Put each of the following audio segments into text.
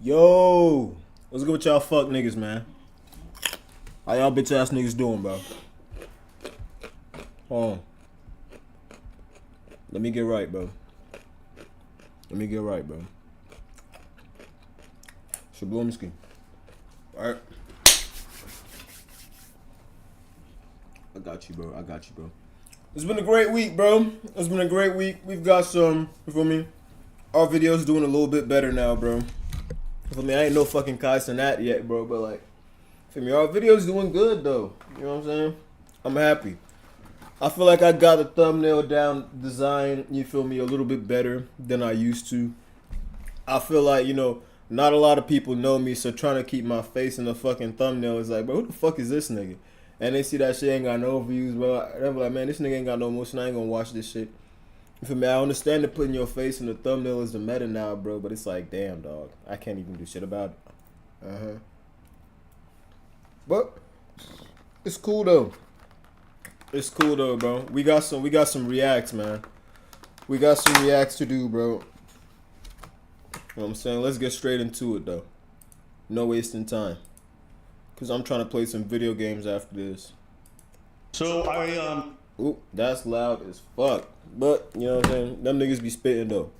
Yo, what's good with y'all fuck niggas, man? How y'all bitch ass niggas doing, bro? Hold on. Let me get right, bro. Let me get right, bro. Shablomski. Alright. I got you, bro. I got you, bro. It's been a great week, bro. It's been a great week. We've got some, you feel me? Our video's doing a little bit better now, bro. You feel me? I ain't no fucking Kais in that yet, bro. But like, feel me? Our video's doing good, though. You know what I'm saying? I'm happy. I feel like I got the thumbnail down design, you feel me, a little bit better than I used to. I feel like, you know, not a lot of people know me, so trying to keep my face in the fucking thumbnail is like, bro, who the fuck is this nigga? And they see that shit ain't got no views, bro. They're like, man, this nigga ain't got no motion. I ain't gonna watch this shit. You feel me? I understand that putting your face in the thumbnail is the meta now, bro, but it's like, damn, dog. I can't even do shit about it. But it's cool though. It's cool though, bro. We got some reacts, man. We got some reacts to do, bro. You know what I'm saying? Let's get straight into it though. No wasting time. Cause I'm trying to play some video games after this. So Oop, that's loud as fuck. But you know what I'm saying? Them niggas be spitting though.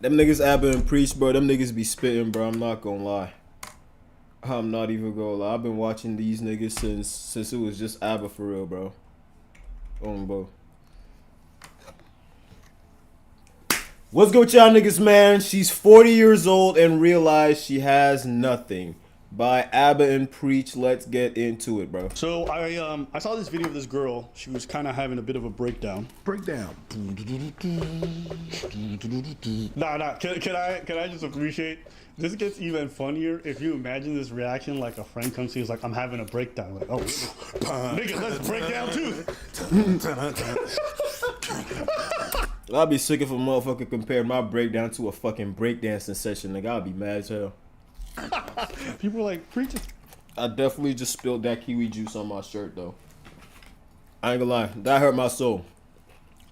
Them niggas Abba and Preach, bro. Them niggas be spitting, bro. I'm not gonna lie. I'm not even gonna lie. I've been watching these niggas since it was just Abba for real, bro. Bro. What's good with y'all niggas, man? She's 40 years old and realized she has nothing. By Abba and Preach. Let's get into it, bro. So I saw this video of this girl. She was kind of having a bit of a breakdown. Nah. Can I just appreciate? This gets even funnier if you imagine this reaction like a friend comes to you, is like, I'm having a breakdown. Like, oh, nigga, let's break down too. I'll be sick if a motherfucker compare my breakdown to a fucking breakdancing session, nigga. I'll be mad as hell. People are like, preach it. I definitely just spilled that kiwi juice on my shirt, though. I ain't gonna lie. That hurt my soul.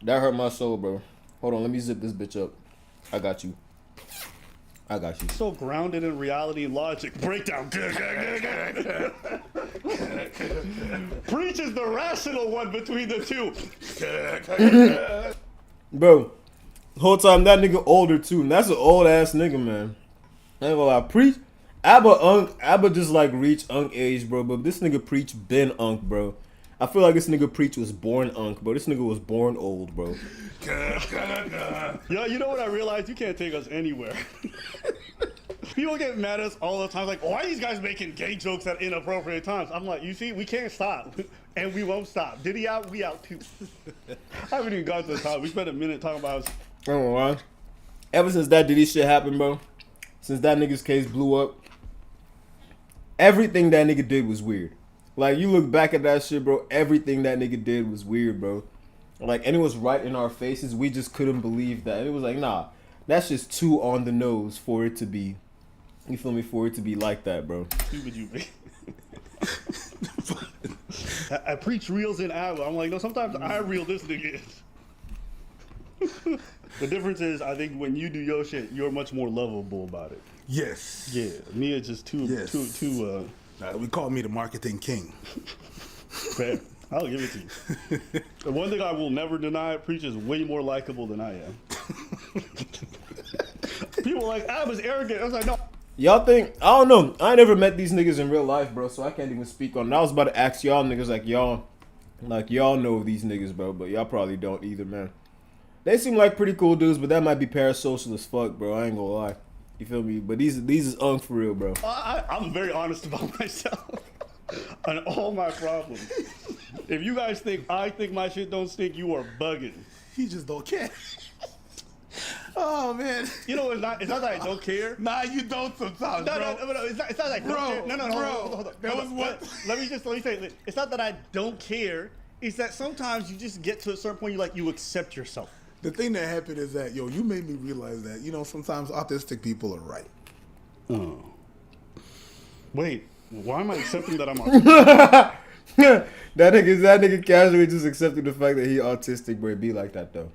That hurt my soul, bro. Hold on, let me zip this bitch up. I got you. I got you. So grounded in reality and logic. Breakdown. Preach is the rational one between the two. Bro, whole time that nigga older too. And that's an old ass nigga, man. I ain't gonna lie. Preach. Abba just like reach unk age, bro. But this nigga Preach been unk, bro. I feel like this nigga Preach was born unk, bro. This nigga was born old, bro. Yo, you know what I realized? You can't take us anywhere. People get mad at us all the time, like, why are these guys making gay jokes at inappropriate times? I'm like, you see, we can't stop, and we won't stop. Diddy out, we out too. I haven't even got to the top. We spent a minute talking about. I don't know why. Ever since that Diddy shit happened, bro, since that nigga's case blew up, everything that nigga did was weird. Like, you look back at that shit, bro, everything that nigga did was weird, bro. Like, and it was right in our faces. We just couldn't believe that. And it was like, nah, that's just too on the nose for it to be, you feel me, for it to be like that, bro. Stupid you be. I preach reels in Abba. I'm like, no, sometimes I reel this nigga in. The difference is, I think when you do your shit, you're much more lovable about it. Yes. Yeah, me it's just too. We call me the marketing king. Fair. I'll give it to you. The one thing I will never deny, Preach is way more likable than I am. People are like, Abba's arrogant. I was like, no. Y'all think, I don't know. I ain't never met these niggas in real life, bro, so I can't even speak on it. I was about to ask y'all niggas y'all know these niggas, bro, but y'all probably don't either, man. They seem like pretty cool dudes, but that might be parasocial as fuck, bro. I ain't gonna lie. You feel me? But these is unk for real, bro. I'm very honest about myself and all my problems. If you guys think I think my shit don't stink, you are bugging. He just don't care. Oh man. You know, it's not that I don't care. Nah, you don't sometimes, bro. No, it's not like I don't care. No, hold on. That was what? Let me say it. It's not that I don't care. It's that sometimes you just get to a certain point, you accept yourself. The thing that happened is that, yo, you made me realize that, you know, sometimes autistic people are right. Oh. Wait, why am I accepting that I'm autistic? that nigga casually just accepted the fact that he autistic, bro. It be like that, though.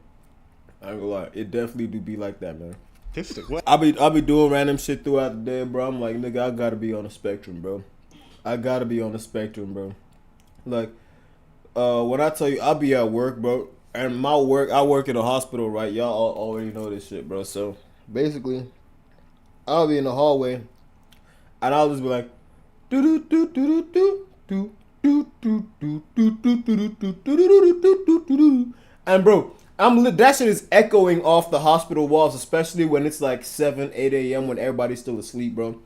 I ain't gonna lie. It definitely do be like that, man. autistic. What? I'll be doing random shit throughout the day, bro. I'm like, nigga, I gotta be on the spectrum, bro. I gotta be on the spectrum, bro. Like, when I tell you I'll be at work, bro, and I work in a hospital, right? Y'all already know this shit, bro. So basically, I'll be in the hallway, and I'll just be like, do do do do do do do do do do do do do do do, and bro, that shit is echoing off the hospital walls, especially when it's like 7, 8 a.m. when everybody's still asleep, bro.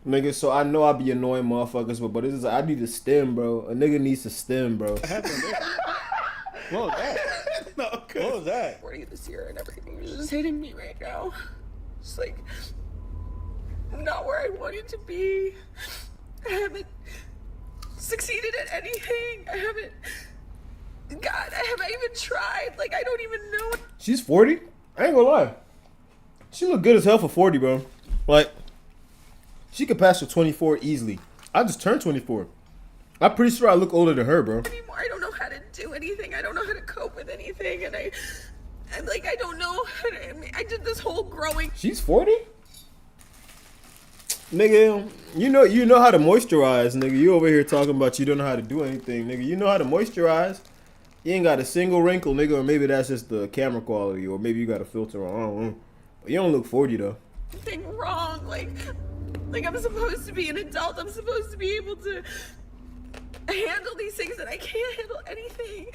Nigga, so I know I be annoying motherfuckers, but this is I need to stem, bro. A nigga needs to stem, bro. What happened there? What was that? No, What was that? 40 this year and everything is just hitting me right now. Just like, not where I wanted to be. I haven't succeeded at anything. I haven't even tried. Like, I don't even know. She's 40? I ain't gonna lie. She look good as hell for 40, bro. Like, she could pass for 24 easily. I just turned 24. I'm pretty sure I look older than her, bro. Anymore. I don't know how to do anything. I don't know how to cope with anything. And I don't know how to, I did this whole growing. She's 40? Nigga, you know how to moisturize, nigga. You over here talking about you don't know how to do anything, nigga. You know how to moisturize. You ain't got a single wrinkle, nigga, or maybe that's just the camera quality, or maybe you got a filter on. I don't know. But you don't look 40 though. Thing wrong. Like I'm supposed to be an adult. I'm supposed to be able to handle these things, and I can't handle anything.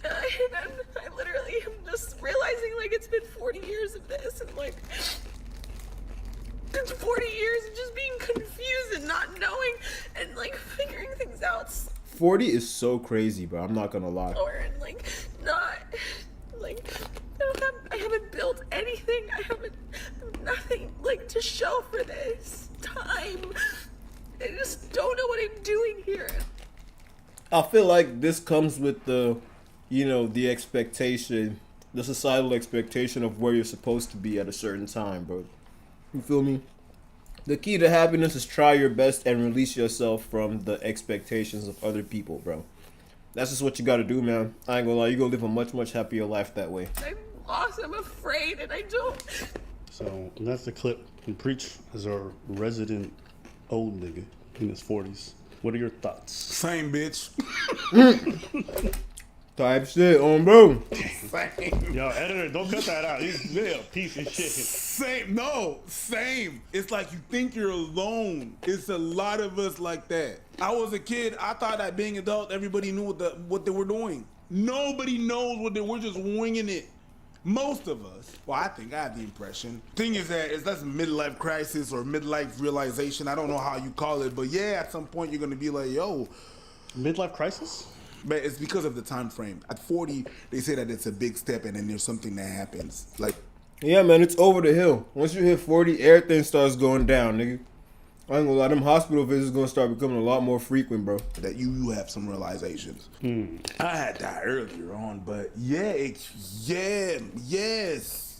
And I literally am just realizing like it's been 40 years of this, and like it's 40 years of just being confused and not knowing and like figuring things out. 40 is so crazy, bro. I'm not gonna lie. And like not like I haven't built anything. I haven't nothing like to show for this time. I just don't know what I'm doing here. I feel like this comes with the expectation, the societal expectation of where you're supposed to be at a certain time, bro. You feel me? The key to happiness is try your best and release yourself from the expectations of other people, bro. That's just what you gotta do, man. I ain't gonna lie, you're gonna live a much, much happier life that way. I'm lost, I'm afraid, and I don't. So that's the clip from Preach as our resident old nigga in his 40s. What are your thoughts? Same bitch. Type shit on, bro. Same. Yo, editor, don't cut that out. He's really a piece of shit. Same. No, same. It's like you think you're alone. It's a lot of us like that. I was a kid. I thought that being adult, everybody knew what they were doing. Nobody knows what they were, just winging it. Most of us. Well, I think I have the impression. Thing is that's midlife crisis or midlife realization. I don't know how you call it, but yeah, at some point you're gonna be like, yo. Midlife crisis? But it's because of the time frame. At 40, they say that it's a big step, and then there's something that happens. Like, Yeah, man, it's over the hill. Once you hit 40, everything starts going down, nigga. I ain't gonna lie, them hospital visits gonna start becoming a lot more frequent, bro. that you have some realizations. I had that earlier on, but yes.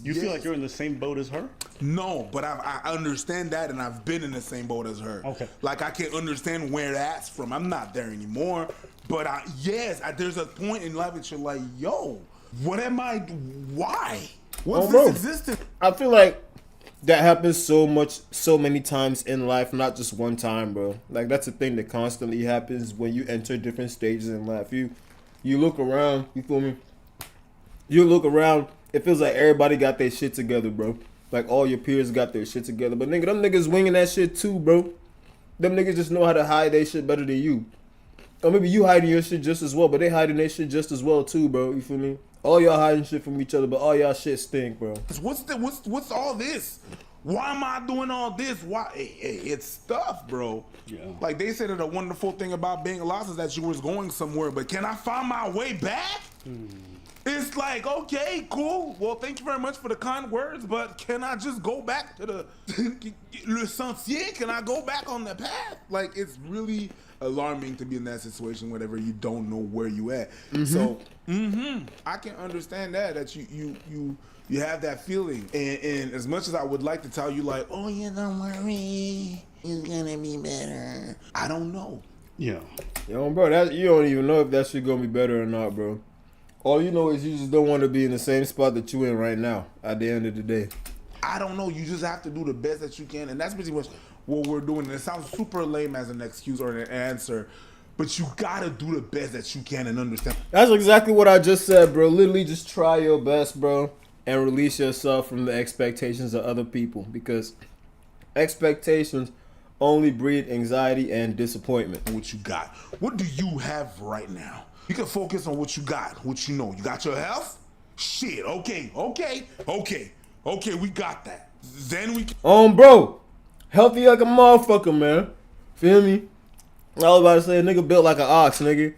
You feel like you're in the same boat as her? No, but I understand that, and I've been in the same boat as her. Okay. Like, I can understand where that's from. I'm not there anymore, but there's a point in life that you're like, yo, what am I? Why? What's bro. this existence? I feel like that happens so many times in life, not just one time, bro. Like, that's a thing that constantly happens when you enter different stages in life. You look around, you feel me? You look around, it feels like everybody got their shit together, bro. Like, all your peers got their shit together. But nigga, them niggas winging that shit too, bro. Them niggas just know how to hide their shit better than you. Or maybe you hiding your shit just as well, but they hiding their shit just as well too, bro. You feel me? All y'all hiding shit from each other, but all y'all shit stink, bro. What's all this? Why am I doing all this? Why? It's stuff, bro. Yeah. Like, they said that a wonderful thing about being lost is that you was going somewhere, but can I find my way back? It's like, okay, cool. Well, thank you very much for the kind words, but can I just go back to the le sentier? Can I go back on the path? Like, it's really alarming to be in that situation whenever you don't know where you at. So, I can understand that you have that feeling. And as much as I would like to tell you, like, oh, yeah, don't worry, it's gonna be better. I don't know. Yeah. Yo, bro, you don't even know if that shit gonna be better or not, bro. All you know is you just don't want to be in the same spot that you in right now at the end of the day. I don't know. You just have to do the best that you can, and that's pretty much what we're doing. And it sounds super lame as an excuse or an answer, but you gotta do the best that you can and understand. That's exactly what I just said, bro. Literally just try your best, bro, and release yourself from the expectations of other people, because expectations only breed anxiety and disappointment. What you got? What do you have right now? You can focus on what you got, what you know. You got your health? Shit, okay, we got that. Then we can Bro, healthy like a motherfucker, man. Feel me? I was about to say, a nigga built like an ox, nigga.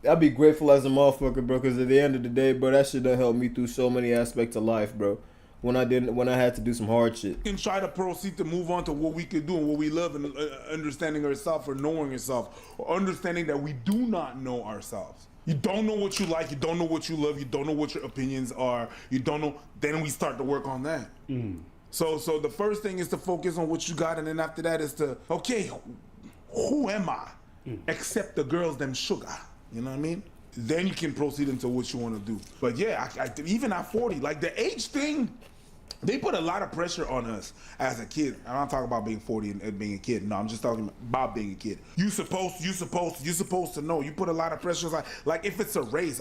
I'd be grateful as a motherfucker, bro, because at the end of the day, bro, that shit done helped me through so many aspects of life, bro. When I had to do some hard shit. can try to proceed to move on to what we could do and what we love, and understanding ourselves or knowing ourselves, or understanding that we do not know ourselves. You don't know what you like, you don't know what you love, you don't know what your opinions are, you don't know. Then we start to work on that. So the first thing is to focus on what you got, and then after that is to, okay, who am I? Accept the girls, them sugar. You know what I mean? Then you can proceed into what you want to do. But yeah, I even at 40, like the age thing, they put a lot of pressure on us as a kid. I'm not talking about being 40 and being a kid. No, I'm just talking about being a kid. You supposed to know. You put a lot of pressure. Like if it's a race,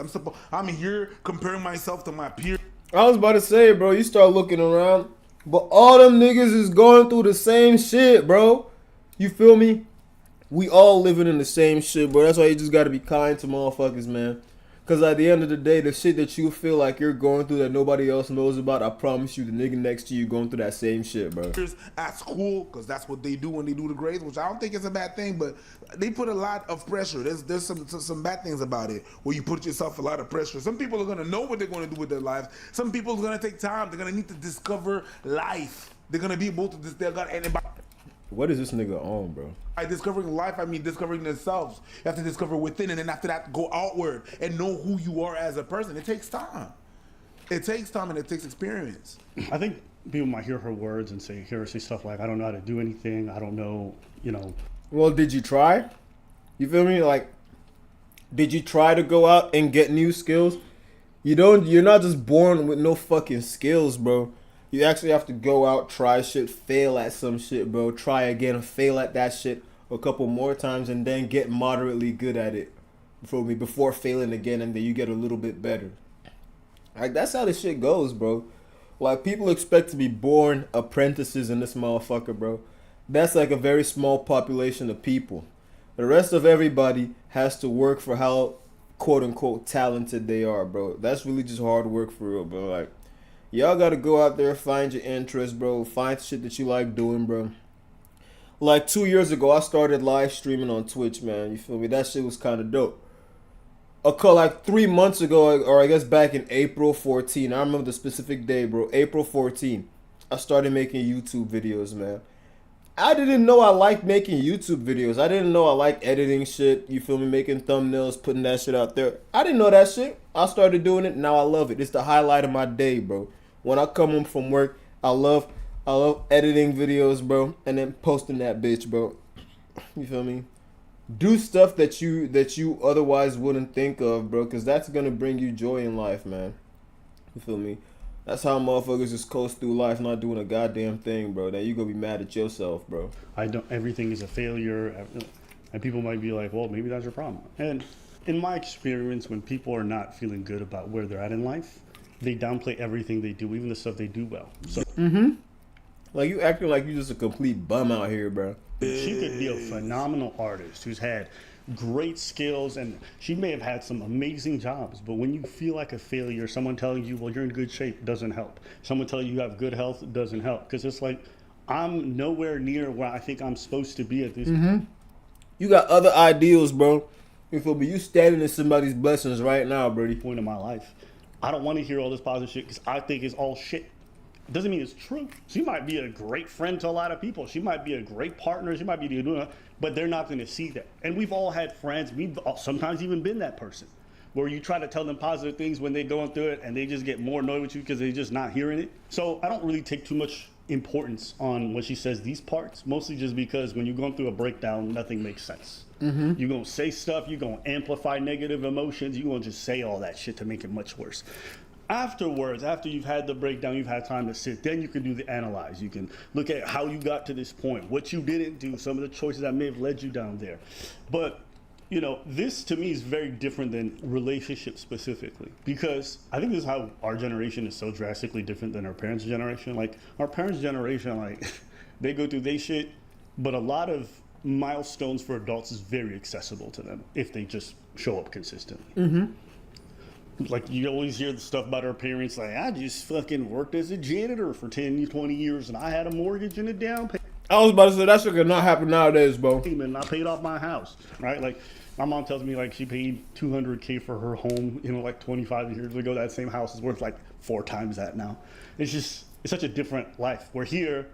I'm here comparing myself to my peers. I was about to say, bro, you start looking around, but all them niggas is going through the same shit, bro. You feel me? We all living in the same shit, bro. That's why you just gotta be kind to motherfuckers, man. Because at the end of the day, the shit that you feel like you're going through that nobody else knows about, I promise you, the nigga next to you going through that same shit, bro. At school, because that's what they do when they do the grades, which I don't think is a bad thing, but they put a lot of pressure. There's some bad things about it, where you put yourself a lot of pressure. Some people are going to know what they're going to do with their lives. Some people are going to take time. They're going to need to discover life. They're going to be able to What is this nigga on, bro? By discovering life, I mean discovering themselves. You have to discover within, and then after that, go outward and know who you are as a person. It takes time. It takes time, and it takes experience. I think people might hear her words and hear her say stuff like, I don't know how to do anything. I don't know, you know. Well, did you try? You feel me? Like, did you try to go out and get new skills? You're not just born with no fucking skills, bro. You actually have to go out, try shit, fail at some shit, bro. Try again, fail at that shit a couple more times, and then get moderately good at it before failing again, and then you get a little bit better. Like, that's how this shit goes, bro. Like, people expect to be born apprentices in this motherfucker, bro. That's like a very small population of people. The rest of everybody has to work for how, quote-unquote, talented they are, bro. That's really just hard work for real, bro. Like, y'all gotta go out there, find your interest, bro. Find shit that you like doing, bro. Like 2 years ago, I started live streaming on Twitch, man. You feel me? That shit was kind of dope. Like 3 months ago, or I guess back in April 14, I remember the specific day, bro. April 14, I started making YouTube videos, man. I didn't know I liked making YouTube videos. I didn't know I liked editing shit. You feel me? Making thumbnails, putting that shit out there. I didn't know that shit. I started doing it. Now I love it. It's the highlight of my day, bro. When I come home from work, I love editing videos, bro, and then posting that bitch, bro. You feel me? Do stuff that you otherwise wouldn't think of, bro, because that's gonna bring you joy in life, man. You feel me? That's how motherfuckers just coast through life not doing a goddamn thing, bro. Then you gonna be mad at yourself, bro. Everything is a failure, and people might be like, well, maybe that's your problem. And in my experience, when people are not feeling good about where they're at in life, they downplay everything they do, even the stuff they do well. So, like, you acting like you just a complete bum out here, bro. she could be a phenomenal artist who's had great skills, and she may have had some amazing jobs, but when you feel like a failure, someone telling you, well, you're in good shape, doesn't help. Someone telling you have good health doesn't help, because it's like, I'm nowhere near where I think I'm supposed to be at this point. You got other ideals, bro. You feel me? You standing in somebody's blessings right now, Brady. Point in my life. I don't want to hear all this positive shit because I think it's all shit. It doesn't mean it's true. She might be a great friend to a lot of people. She might be a great partner. She might be doing, but they're not going to see that. And we've all had friends. We've sometimes even been that person where you try to tell them positive things when they're going through it, and they just get more annoyed with you because they're just not hearing it. So I don't really take too much importance on when she says these parts, mostly just because when you're going through a breakdown, nothing makes sense. You're going to say stuff, you're going to amplify negative emotions, you're going to just say all that shit to make it much worse. afterwards, after you've had the breakdown, you've had time to sit, then you can do the analyze. You can look at how you got to this point, what you didn't do, some of the choices that may have led you down there. But, you know, this to me is very different than relationships specifically, because I think this is how our generation is so drastically different than our parents' generation. Like, our parents' generation, like, they go through their shit, but a lot of milestones for adults is very accessible to them if they just show up consistently. Like, you always hear the stuff about our parents, like, I just fucking worked as a janitor for 10, 20 years, and I had a mortgage and a down payment. I was about to say that shit could not happen nowadays, bro. And I paid off my house, right? Like, my mom tells me, like, she paid $200K for her home, you know, like 25 years ago. That same house is worth like 4 times that now. It's just, it's such a different life. We're here.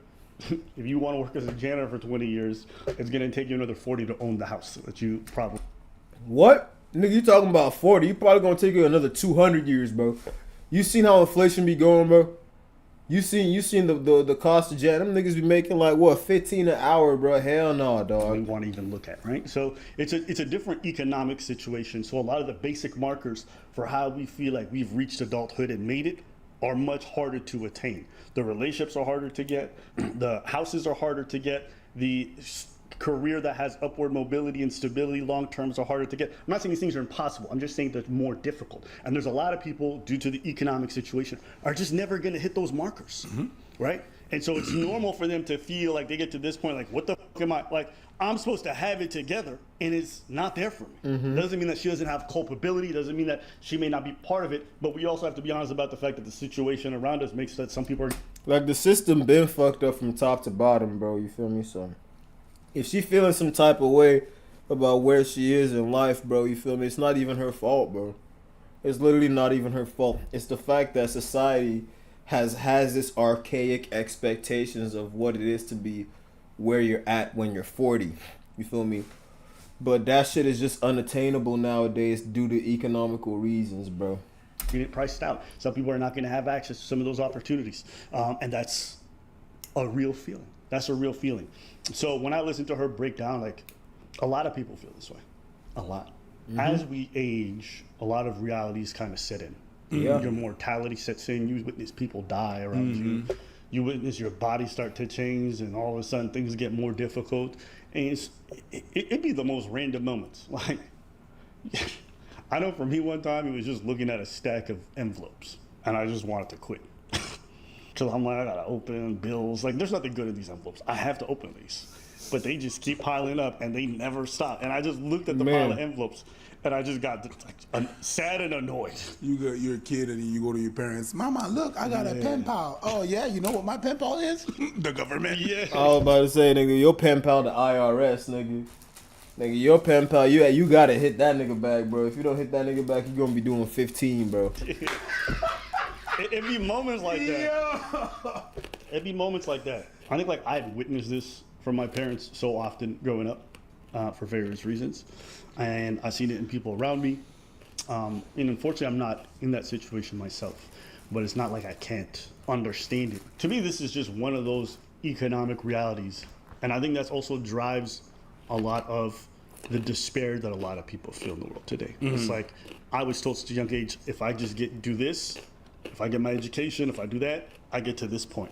If you want to work as a janitor for 20 years, it's going to take you another 40 to own the house that you probably. What? Nigga, you talking about 40. You probably gonna take you another 200 years, bro. You seen how inflation be going, bro? You seen the cost of jet. Them niggas be making like, what, 15 an hour, bro? Hell no, We dog. want to even look at, right? So it's a different economic situation. So a lot of the basic markers for how we feel like we've reached adulthood and made it are much harder to attain. The relationships are harder to get. The houses are harder to get. The career that has upward mobility and stability long terms are harder to get. I'm not saying these things are impossible. I'm just saying they're more difficult. And there's a lot of people, due to the economic situation, are just never going to hit those markers, right? And so it's normal for them to feel like they get to this point, like, what the fuck am I, like, I'm supposed to have it together, and it's not there for me. Doesn't mean that she doesn't have culpability, doesn't mean that she may not be part of it, but we also have to be honest about the fact that the situation around us makes that some people are. Like, the system been fucked up from top to bottom, bro. You feel me? So if she feeling some type of way about where she is in life, bro, you feel me? It's not even her fault, bro. It's literally not even her fault. It's the fact that society has this archaic expectations of what it is to be where you're at when you're 40. You feel me? But that shit is just unattainable nowadays due to economical reasons, bro. Get it priced out. Some people are not going to have access to some of those opportunities. And that's a real feeling. That's a real feeling. So when I listen to her break down, like, a lot of people feel this way. A lot. As we age, a lot of realities kind of set in. Yeah. Your mortality sets in. You witness people die around you. You witness your body start to change, and all of a sudden things get more difficult. And it'd be the most random moments. Like, I know for me one time, it was just looking at a stack of envelopes, and I just wanted to quit. Because I'm like, I gotta open bills. Like, there's nothing good in these envelopes. I have to open these. But they just keep piling up, and they never stop. And I just looked at the pile of envelopes, and I just got sad and annoyed. You're a kid and you go to your parents. Mama, look, I got a pen pal. Oh yeah, you know what my pen pal is? The government. Yeah. I was about to say, nigga, your pen pal the IRS, nigga. Nigga, your pen pal, you gotta hit that nigga back, bro. If you don't hit that nigga back, you gonna be doing 15, bro. It'd be moments like that. It'd be moments like that. I think, like, I'd witnessed this from my parents so often growing up for various reasons. And I've seen it in people around me. And unfortunately, I'm not in that situation myself. But it's not like I can't understand it. To me, this is just one of those economic realities. And I think that's also drives a lot of the despair that a lot of people feel in the world today. It's like, I was told at a young age, if I just do this, if I get my education, if I do that, I get to this point.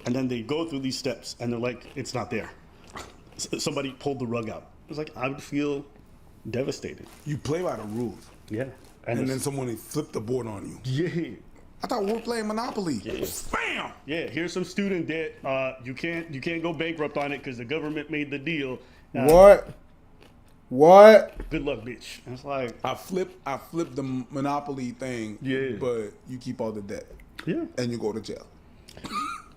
And then they go through these steps and they're like, it's not there. Somebody pulled the rug out. It's like, I would feel devastated. You play by the rules. Yeah. And then someone flipped the board on you. Yeah. I thought we were playing Monopoly. Yeah. Bam! Yeah, here's some student debt. You can't go bankrupt on it because the government made the deal. What? Good luck, bitch. And it's like, I flipped the Monopoly thing. Yeah. But you keep all the debt. yeah. And you go to jail.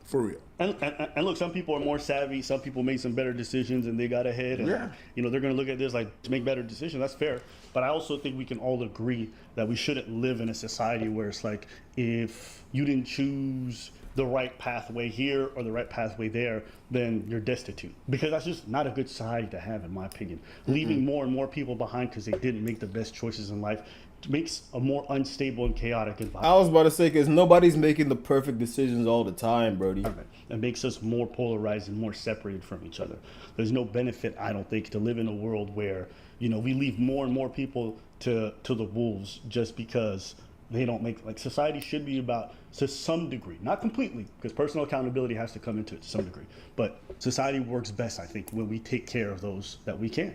For real. And look, some people are more savvy. Some people made some better decisions and they got ahead. And, Yeah. you know, they're going to look at this like to make better decisions. That's fair. But I also think we can all agree that we shouldn't live in a society where it's like, if you didn't choose the right pathway here or the right pathway there, then you're destitute. Because that's just not a good society to have, in my opinion. Leaving more and more people behind because they didn't make the best choices in life makes a more unstable and chaotic environment. I was about to say, because nobody's making the perfect decisions all the time, Brody. It makes us more polarized and more separated from each other. There's no benefit, I don't think, to live in a world where, you know, we leave more and more people to the wolves just because they don't make, like, society should be about, to some degree, not completely, because personal accountability has to come into it to some degree, but society works best, I think, when we take care of those that we can,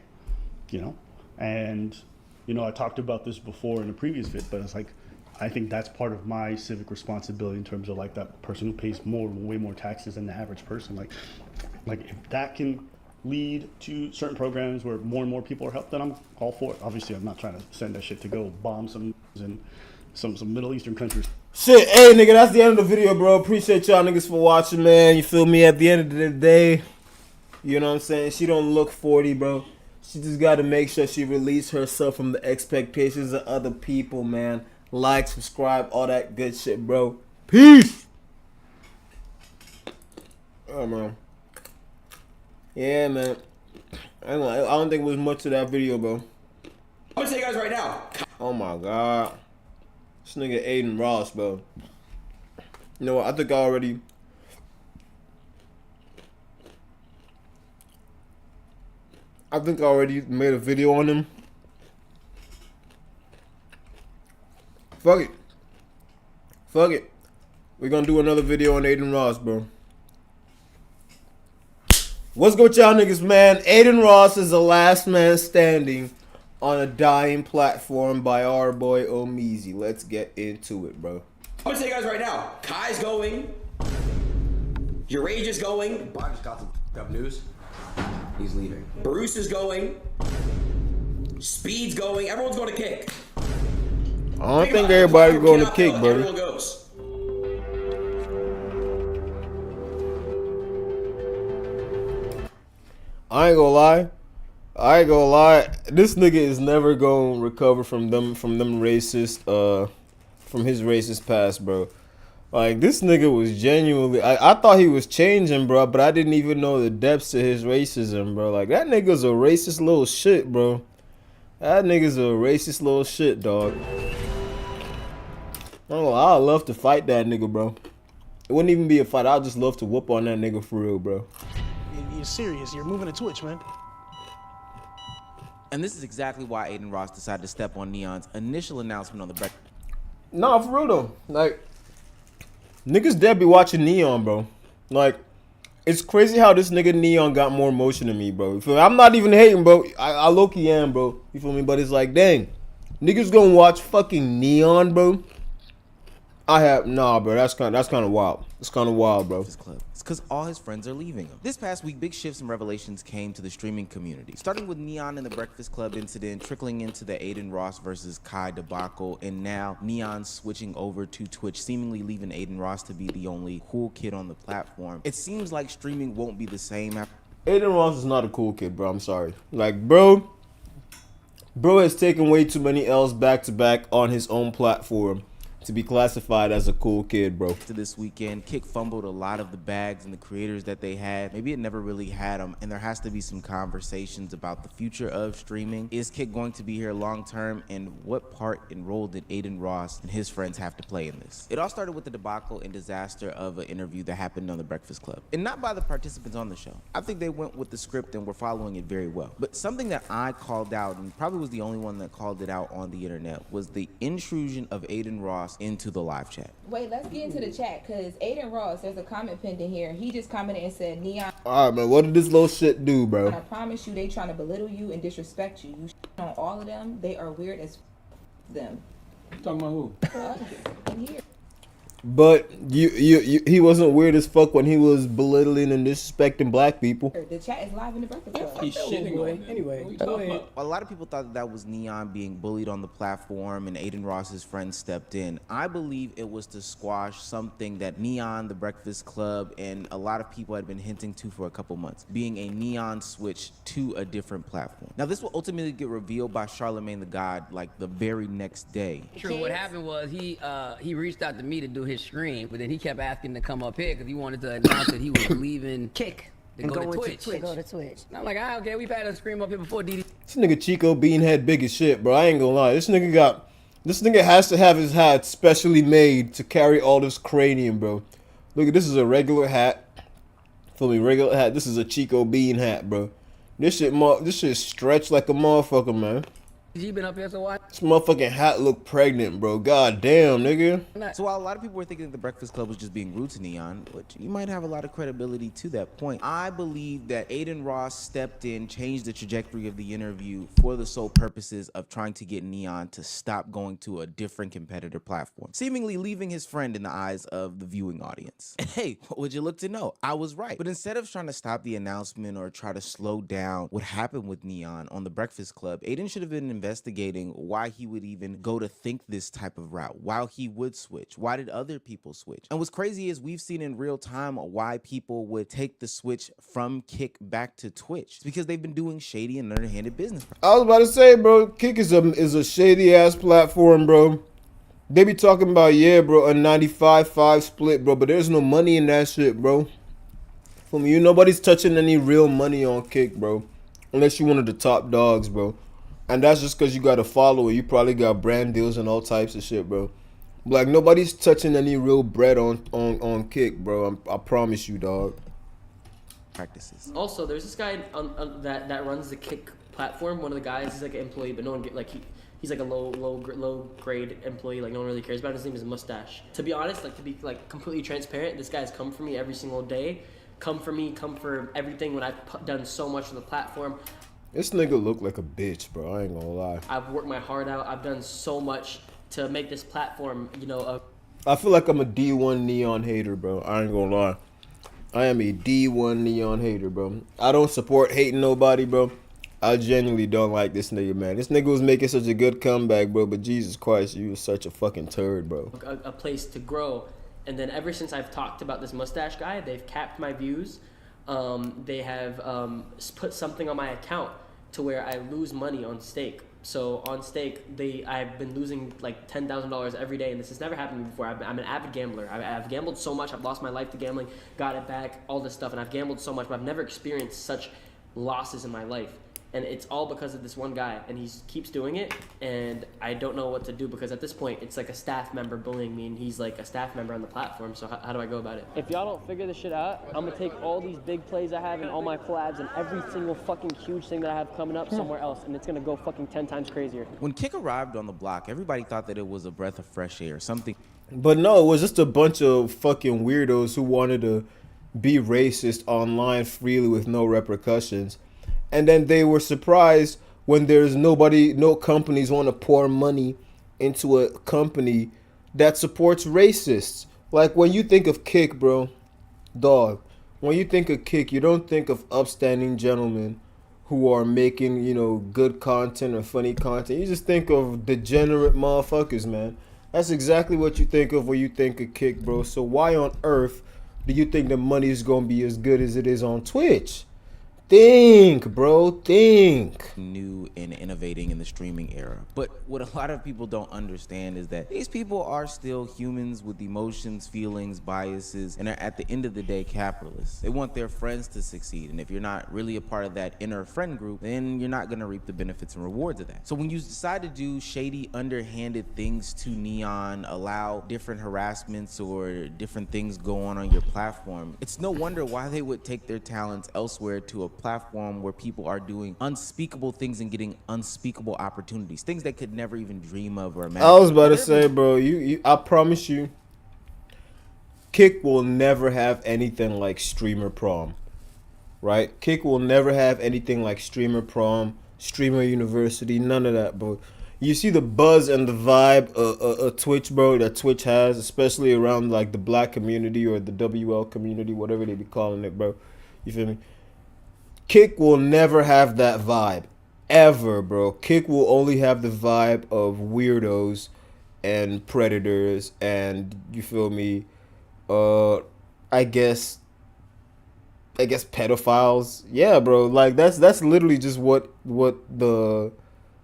you know? And, you know, I talked about this before in a previous vid, but it's like, I think that's part of my civic responsibility in terms of, like, that person who pays way more taxes than the average person. Like if that can lead to certain programs where more and more people are helped, then I'm all for it. Obviously, I'm not trying to send that shit to go bomb some in some Middle Eastern countries. Shit, hey nigga, that's the end of the video, bro. Appreciate y'all niggas for watching, man. You feel me? At the end of the day, you know what I'm saying? She don't look 40, bro. She just gotta make sure she release herself from the expectations of other people, man. Like, subscribe, all that good shit, bro. Peace! Oh, man. Yeah, man. I don't think it was much of that video, bro. I'm gonna tell you guys right now. Oh, my God. This nigga Aiden Ross, bro. You know what? I think I already made a video on him. Fuck it. Fuck it. We're gonna do another video on Aiden Ross, bro. What's good with y'all niggas, man? Aiden Ross is the last man standing on a dying platform by our boy Omeezy. Let's get into it, bro. I'm gonna tell you guys right now. Kai's going. Your Rage is going. Bob just got the news. He's leaving. Bruce is going. Speed's going. Everyone's going to Kick. I don't think everybody's going to Kick, brother. Everyone goes. I ain't gonna lie. This nigga is never gonna recover from them racist, from his racist past, bro. Like, this nigga was genuinely, I thought he was changing, bro, but I didn't even know the depths to his racism, bro. Like, that nigga's a racist little shit, bro. That nigga's a racist little shit, dog. Oh, I'd love to fight that nigga, bro. It wouldn't even be a fight. I'd just love to whoop on that nigga for real, bro. You're serious. You're moving to Twitch, man. And this is exactly why Aiden Ross decided to step on Neon's initial announcement on the breakfast. Nah, for real though. Like, niggas dead be watching Neon, bro. Like, it's crazy how this nigga Neon got more emotion than me, bro. You feel me? I'm not even hating, bro. I low-key am, bro. You feel me? But it's like, dang, niggas gonna watch fucking Neon, bro. Nah, bro. That's kind of wild. It's kind of wild, bro. Club. It's because all his friends are leaving him. This past week, big shifts and revelations came to the streaming community, starting with Neon and the Breakfast Club incident, trickling into the Aiden Ross versus Kai debacle, and now Neon switching over to Twitch, seemingly leaving Aiden Ross to be the only cool kid on the platform. It seems like streaming won't be the same after. Aiden Ross is not a cool kid, bro. I'm sorry. Like, bro has taken way too many L's back to back on his own platform to be classified as a cool kid, bro. This weekend, Kick fumbled a lot of the bags and the creators that they had. Maybe it never really had them, and there has to be some conversations about the future of streaming. Is Kick going to be here long term, and what part and role did Aiden Ross and his friends have to play in this? It all started with the debacle and disaster of an interview that happened on the Breakfast Club, and not by the participants on the show. I think they went with the script and were following it very well. But something that I called out, and probably was the only one that called it out on the internet, was the intrusion of Aiden Ross into the live chat. Wait, let's get into the chat, because Aiden Ross, there's a comment pinned in here. He just commented and said, Neon, Alright, man, what did this little shit do, bro? I promise you they trying to belittle you and disrespect you. You on all of them. They are weird as them. Talking about who? In here. But he wasn't weird as fuck when he was belittling and disrespecting black people. The chat is live in the Breakfast Club. He's shitting on them. Anyway, go ahead. A lot of people thought that was Neon being bullied on the platform and Aiden Ross's friends stepped in. I believe it was to squash something that Neon, the Breakfast Club, and a lot of people had been hinting to for a couple months, being a Neon switch to a different platform. Now, this will ultimately get revealed by Charlemagne the God like the very next day. True. What happened was he reached out to me to do his stream, but then he kept asking to come up here because he wanted to announce that he was leaving Kick to go to Twitch. Go to Twitch. And I'm like, okay, we've had a stream up here before, DD. This nigga Chico Beanhead big as shit, bro. I ain't gonna lie. This nigga has to have his hat specially made to carry all this cranium, bro. Look at this is a regular hat. For me, regular hat. This is a Chico Bean hat, bro. This shit stretched like a motherfucker, man. You been up here so why? This motherfucking hat look pregnant, bro. God damn, nigga. So while a lot of people were thinking that the Breakfast Club was just being rude to Neon, which you might have a lot of credibility to that point, I believe that Aiden Ross stepped in, changed the trajectory of the interview for the sole purposes of trying to get Neon to stop going to a different competitor platform, seemingly leaving his friend in the eyes of the viewing audience. And hey, what would you look to know? I was right. But instead of trying to stop the announcement or try to slow down what happened with Neon on the Breakfast Club, Aiden should have been investigating why he would even go to think this type of route, why he would switch, why did other people switch. And what's crazy is we've seen in real time why people would take the switch from Kick back to Twitch. It's because they've been doing shady and underhanded business. I was about to say, bro, Kick is a shady ass platform, bro. They be talking about, yeah, bro, a 95-5 split, bro, but there's no money in that shit, bro. From you, nobody's touching any real money on Kick, bro, unless you one of the top dogs, bro. And that's just because you got a follower. You probably got brand deals and all types of shit, bro. Like, nobody's touching any real bread on Kick, bro. I promise you, dog. Practices. Also, there's this guy that runs the Kick platform. One of the guys, he's like an employee, but no one he's like a low grade employee. Like, no one really cares about him. His name is Mustache. To be honest, like, to be like completely transparent, this guy's come for me every single day. Come for me, come for everything when I've done so much for the platform. This nigga look like a bitch, bro. I ain't gonna lie. I've worked my heart out. I've done so much to make this platform, you know. I feel like I'm a D1 Neon hater, bro. I ain't gonna lie. I am a D1 Neon hater, bro. I don't support hating nobody, bro. I genuinely don't like this nigga, man. This nigga was making such a good comeback, bro. But Jesus Christ, you was such a fucking turd, bro. A place to grow. And then ever since I've talked about this Mustache guy, they've capped my views. They have put something on my account to where I lose money on stake. So on stake, I've been losing like $10,000 every day, and this has never happened to me before. I'm an avid gambler. I've gambled so much. I've lost my life to gambling, got it back, all this stuff, and I've gambled so much, but I've never experienced such losses in my life. And it's all because of this one guy, and he keeps doing it, and I don't know what to do because at this point, it's like a staff member bullying me, and he's like a staff member on the platform, so how do I go about it? If y'all don't figure this shit out, I'm gonna take all these big plays I have and all my collabs and every single fucking huge thing that I have coming up somewhere else, and it's gonna go fucking 10 times crazier. When Kick arrived on the block, everybody thought that it was a breath of fresh air, something. But no, it was just a bunch of fucking weirdos who wanted to be racist online freely with no repercussions. And then they were surprised when there's no companies want to pour money into a company that supports racists. Like, when you think of Kick, bro, dog, when you think of Kick, you don't think of upstanding gentlemen who are making, you know, good content or funny content. You just think of degenerate motherfuckers, man. That's exactly what you think of when you think of Kick, bro. So why on earth do you think the money is going to be as good as it is on Twitch? Think, bro, think. New and innovating in the streaming era. But what a lot of people don't understand is that these people are still humans with emotions, feelings, biases, and are at the end of the day capitalists. They want their friends to succeed, and if you're not really a part of that inner friend group, then you're not gonna reap the benefits and rewards of that. So when you decide to do shady, underhanded things to Neon, allow different harassments or different things go on your platform, it's no wonder why they would take their talents elsewhere to a platform where people are doing unspeakable things and getting unspeakable opportunities, things they could never even dream of or imagine. I was about to say, bro, I promise you, Kick will never have anything like Streamer Prom, right? Kick will never have anything like Streamer Prom, Streamer University, none of that, bro. You see the buzz and the vibe Twitch, bro, that Twitch has, especially around like the black community or the WL community, whatever they be calling it, bro. You feel me? Kick will never have that vibe, ever, bro. Kick will only have the vibe of weirdos and predators and, you feel me, I guess pedophiles. Yeah, bro. Like, that's literally just what the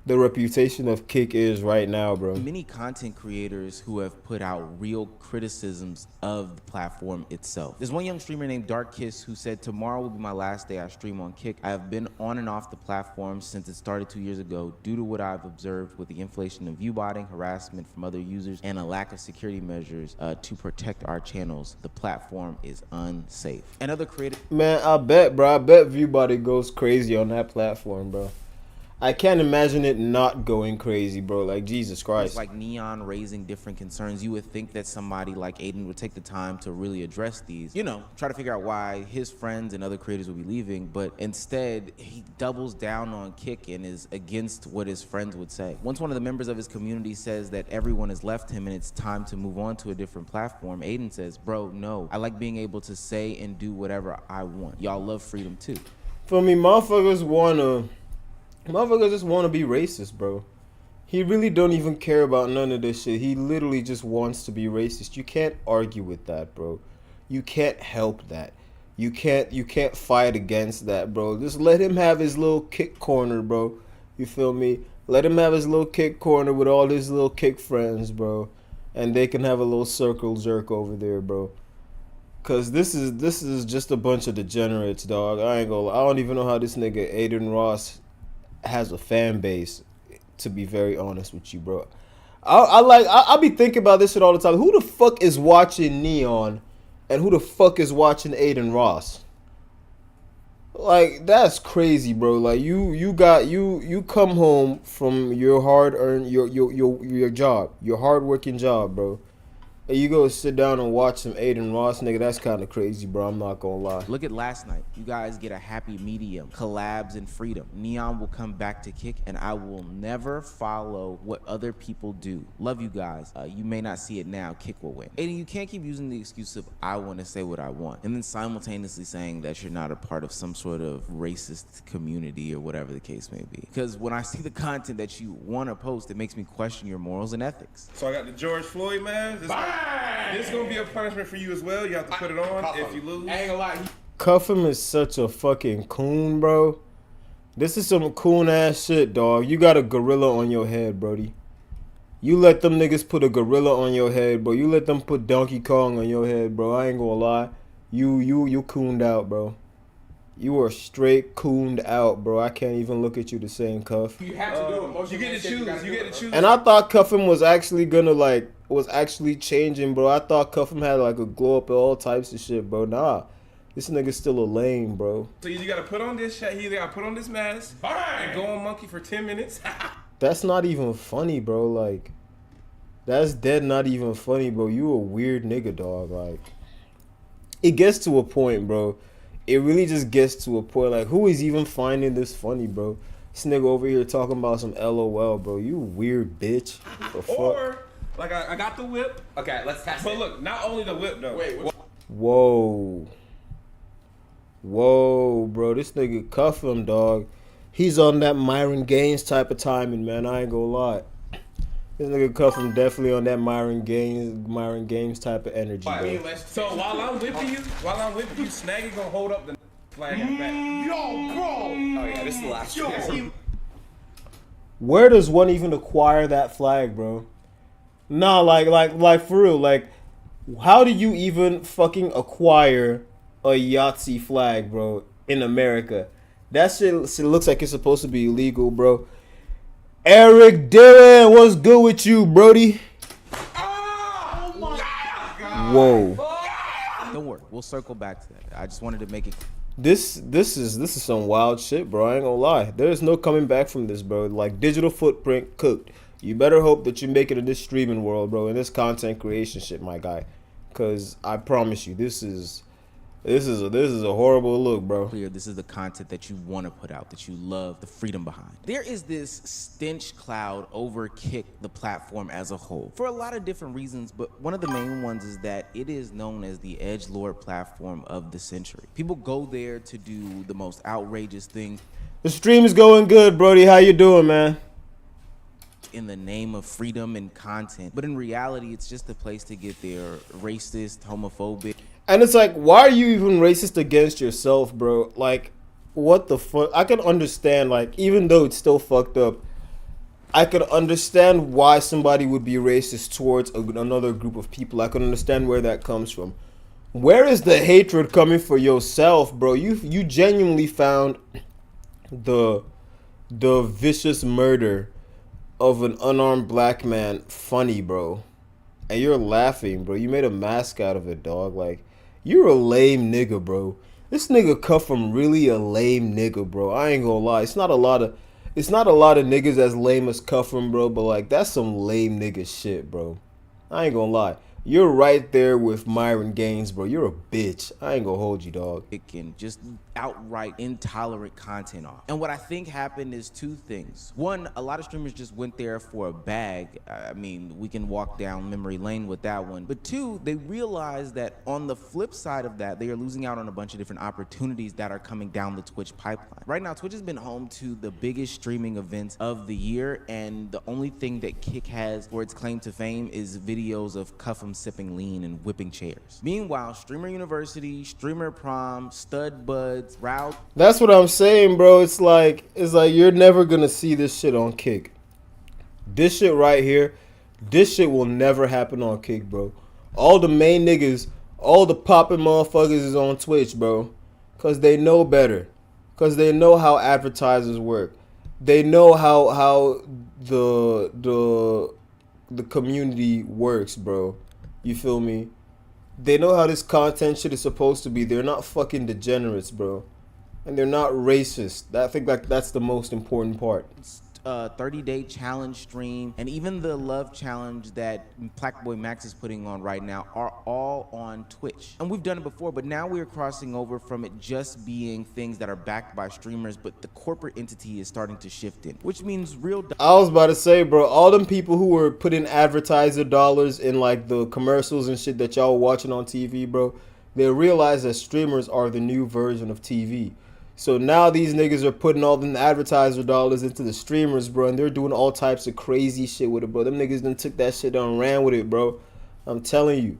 reputation of Kick is right now, bro. Many content creators who have put out real criticisms of the platform itself. There's one young streamer named Dark Kiss who said, "Tomorrow will be my last day I stream on Kick. I have been on and off the platform since it started 2 years ago due to what I've observed with the inflation of viewbotting, harassment from other users, and a lack of security measures to protect our channels. The platform is unsafe." And other creators... Man, I bet, bro. I bet viewbotting goes crazy on that platform, bro. I can't imagine it not going crazy, bro. Like, Jesus Christ. It's like Neon raising different concerns. You would think that somebody like Aiden would take the time to really address these, you know, try to figure out why his friends and other creators would be leaving, but instead he doubles down on Kick and is against what his friends would say. Once one of the members of his community says that everyone has left him and it's time to move on to a different platform, Aiden says, bro, no, I like being able to say and do whatever I want. Y'all love freedom too. For me, motherfuckers just want to be racist, bro. He really don't even care about none of this shit. He literally just wants to be racist. You can't argue with that, bro. You can't help that. You can't fight against that, bro. Just let him have his little kick corner, bro. You feel me? Let him have his little kick corner with all his little kick friends, bro. And they can have a little circle jerk over there, bro. Cause this is just a bunch of degenerates, dog. I ain't gonna lie. I don't even know how this nigga Aiden Ross has a fan base, to be very honest with you, bro. I be thinking about this shit all the time. Who the fuck is watching Neon and who the fuck is watching Aiden Ross? Like, that's crazy, bro. Like, you come home from your hard-earned your job, your hard-working job, bro. And you go sit down and watch some Aiden Ross, nigga, that's kind of crazy, bro. I'm not gonna lie. Look at last night. You guys get a happy medium, collabs and freedom. Neon will come back to Kick, and I will never follow what other people do. Love you guys. You may not see it now. Kick will win. Aiden, you can't keep using the excuse of I want to say what I want, and then simultaneously saying that you're not a part of some sort of racist community or whatever the case may be. Because when I see the content that you want to post, it makes me question your morals and ethics. So I got the George Floyd, man. This is gonna be a punishment for you as well. You have to put it on if you lose. I ain't gonna lie. Cuff him is such a fucking coon, bro. This is some coon ass shit, dog. You got a gorilla on your head, brody. You let them niggas put a gorilla on your head, bro. You let them put Donkey Kong on your head, bro. I ain't gonna lie. You cooned out, bro. You are straight cooned out, bro. I can't even look at you the same, Cuff. You have to do it. You get to choose. You get to choose. And I thought Cuffham was actually gonna was actually changing, bro. I thought Cuffham had like a glow up and all types of shit, bro. Nah, this nigga's still a lame, bro. So you gotta put on this shit. You gotta put on this mask and go on Monkey for 10 minutes. That's not even funny, bro. Like, that's dead not even funny, bro. You a weird nigga, dog. Like, it gets to a point, bro. It really just gets to a point. Like, who is even finding this funny, bro? This nigga over here talking about some LOL, bro. You weird bitch. The fuck? Or, like, I got the whip. Okay, let's test it. But look, not only the whip, though. Wait, Whoa. Whoa, bro. This nigga Cuff him, dog. He's on that Myron Gaines type of timing, man. I ain't gonna lie. This nigga Cuff him definitely on that Myron Gaines type of energy, bro. So while I'm whipping you, Snaggy gonna hold up the flag at the back. Yo, bro. Oh yeah, this is the last one. Where does one even acquire that flag, bro? Nah, like for real, like, how do you even fucking acquire a Yahtzee flag, bro, in America? That shit looks like it's supposed to be illegal, bro. Eric Dillon, what's good with you, brody? Oh my God. Whoa. Don't worry, we'll circle back to that. I just wanted to make it. This is some wild shit, bro. I ain't gonna lie. There's no coming back from this, bro. Like, digital footprint cooked. You better hope that you make it in this streaming world, bro, in this content creation shit, my guy. Cause I promise you, this is a horrible look, bro. Clear, this is the content that you want to put out, that you love, the freedom behind. There is this stench cloud over Kick, the platform as a whole, for a lot of different reasons, but one of the main ones is that it is known as the edgelord platform of the century. People go there to do the most outrageous things. The stream is going good, brody. How you doing, man? In the name of freedom and content, but in reality, it's just a place to get their racist, homophobic. And it's like, why are you even racist against yourself, bro? Like, what the fuck? I can understand, like, even though it's still fucked up, I could understand why somebody would be racist towards another group of people. I can understand where that comes from. Where is the hatred coming for yourself, bro? You genuinely found the vicious murder of an unarmed black man funny, bro. And you're laughing, bro. You made a mask out of it, dog. Like, you're a lame nigga, bro. This nigga Cuffham really a lame nigga, bro. I ain't gonna lie. It's not a lot of it's not a lot of niggas as lame as Cuffham, bro, but like that's some lame nigga shit, bro. I ain't gonna lie. You're right there with Myron Gaines, bro. You're a bitch. I ain't gonna hold you, dog. And just outright intolerant content off. And what I think happened is two things. One, a lot of streamers just went there for a bag. I mean, we can walk down memory lane with that one. But two, they realized that on the flip side of that, they are losing out on a bunch of different opportunities that are coming down the Twitch pipeline. Right now, Twitch has been home to the biggest streaming events of the year, and the only thing that Kick has for its claim to fame is videos of Cuffham sipping lean and whipping chairs. Meanwhile, Streamer University, Streamer Prom, Stud Buds, Route. That's what I'm saying, bro. It's like you're never gonna see this shit on Kick. This shit right here, this shit will never happen on Kick, bro. All the main niggas, all the poppin' motherfuckers is on Twitch, bro. Cause they know better. Cause they know how advertisers work. They know how the community works, bro. You feel me? They know how this content shit is supposed to be. They're not fucking degenerates, bro. And they're not racist. I think that's the most important part. 30-day challenge stream, and even the love challenge that Blackboy Max is putting on right now are all on Twitch. And we've done it before, but now we're crossing over from it just being things that are backed by streamers, but the corporate entity is starting to shift in, which means real. I was about to say, bro, all them people who were putting advertiser dollars in like the commercials and shit that y'all watching on TV, bro, they realize that streamers are the new version of TV. So now these niggas are putting all them advertiser dollars into the streamers, bro, and they're doing all types of crazy shit with it, bro. Them niggas done took that shit down and ran with it, bro. I'm telling you,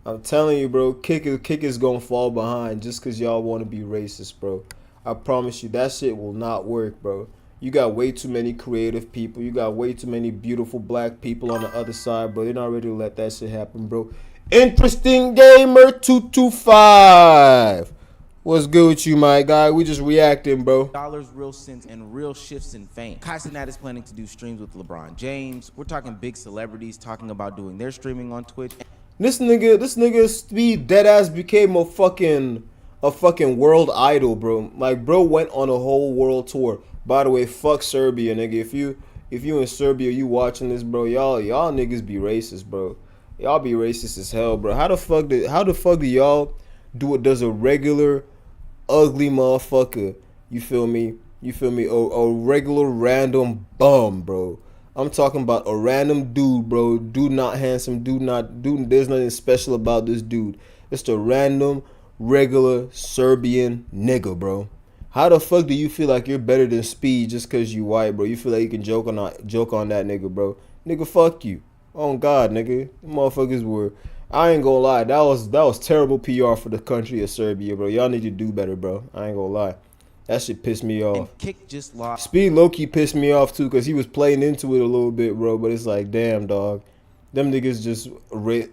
bro. Kick is gonna fall behind just cause y'all want to be racist, bro. I promise you, that shit will not work, bro. You got way too many creative people. You got way too many beautiful black people on the other side, bro. They're not ready to let that shit happen, bro. Interesting Gamer 225. What's good with you, my guy? We just reacting, bro. Dollars, real cents, and real shifts in fame. Kai Cenat is planning to do streams with LeBron James. We're talking big celebrities talking about doing their streaming on Twitch. This nigga Speed deadass became a fucking world idol, bro. Like, bro went on a whole world tour. By the way, fuck Serbia, nigga. If you in Serbia, you watching this, bro, y'all niggas be racist, bro. Y'all be racist as hell, bro. How the fuck do y'all do what does a regular ugly motherfucker, you feel me, a regular random bum, bro. I'm talking about a random dude, bro. Dude not handsome, dude, there's nothing special about this dude. It's a random, regular Serbian nigga, bro. How the fuck do you feel like you're better than Speed just cause you white, bro? You feel like you can joke on that nigga, bro. Nigga, fuck you. Oh God, nigga. Motherfuckers were, I ain't gonna lie, that was terrible PR for the country of Serbia, bro. Y'all need to do better, bro. I ain't gonna lie. That shit pissed me off. And Kick just lost. Speed low-key pissed me off too, cause he was playing into it a little bit, bro. But it's like, damn, dog. Them niggas just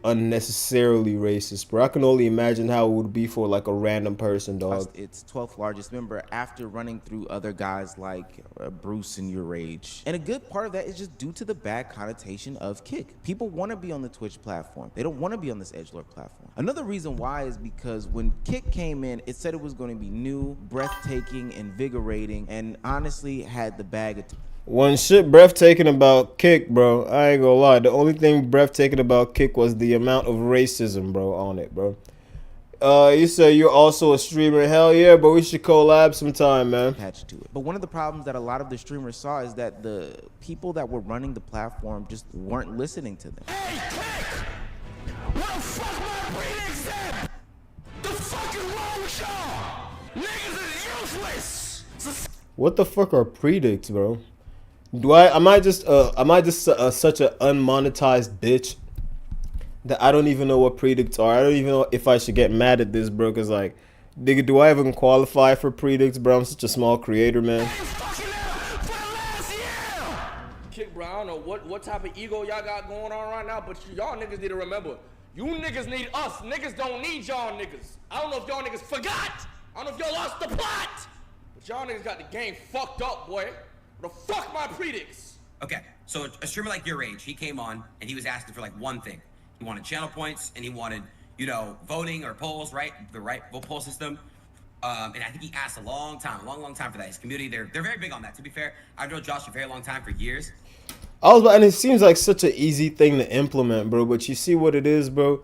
unnecessarily racist, bro. I can only imagine how it would be for like a random person, dog. It's 12th largest member after running through other guys like Bruce and Your Age. And a good part of that is just due to the bad connotation of Kick. People want to be on the Twitch platform. They don't want to be on this edgelord platform. Another reason why is because when Kick came in, it said it was going to be new, breathtaking, invigorating, and honestly had the bag of One shit breathtaking about Kick, bro. I ain't gonna lie. The only thing breathtaking about Kick was the amount of racism, bro, on it, bro. You say you're also a streamer. Hell yeah, but we should collab sometime, man. Attached to it. But one of the problems that a lot of the streamers saw is that the people that were running the platform just weren't listening to them. Hey, Kick! What the fuck my predicts then? The fuck is wrong with y'all? Niggas is useless! What the fuck are predicts, bro? Am I just such an unmonetized bitch that I don't even know what predicts are? I don't even know if I should get mad at this, bro, cause like, nigga, do I even qualify for predicts, bro? I'm such a small creator, man. Kick, bro, I don't know what type of ego y'all got going on right now, but y'all niggas need to remember, you niggas need us. Niggas don't need y'all niggas. I don't know if y'all niggas forgot. I don't know if y'all lost the plot, but y'all niggas got the game fucked up, boy. The fuck my predicts. Okay, so a streamer like Your Age, he came on and he was asking for like one thing. He wanted channel points and he wanted, you know, voting or polls, right? The right vote poll system. And I think he asked a long time for that. His community, they're very big on that. To be fair, I've known Josh a very long time, for years. And it seems like such an easy thing to implement, bro. But you see what it is, bro.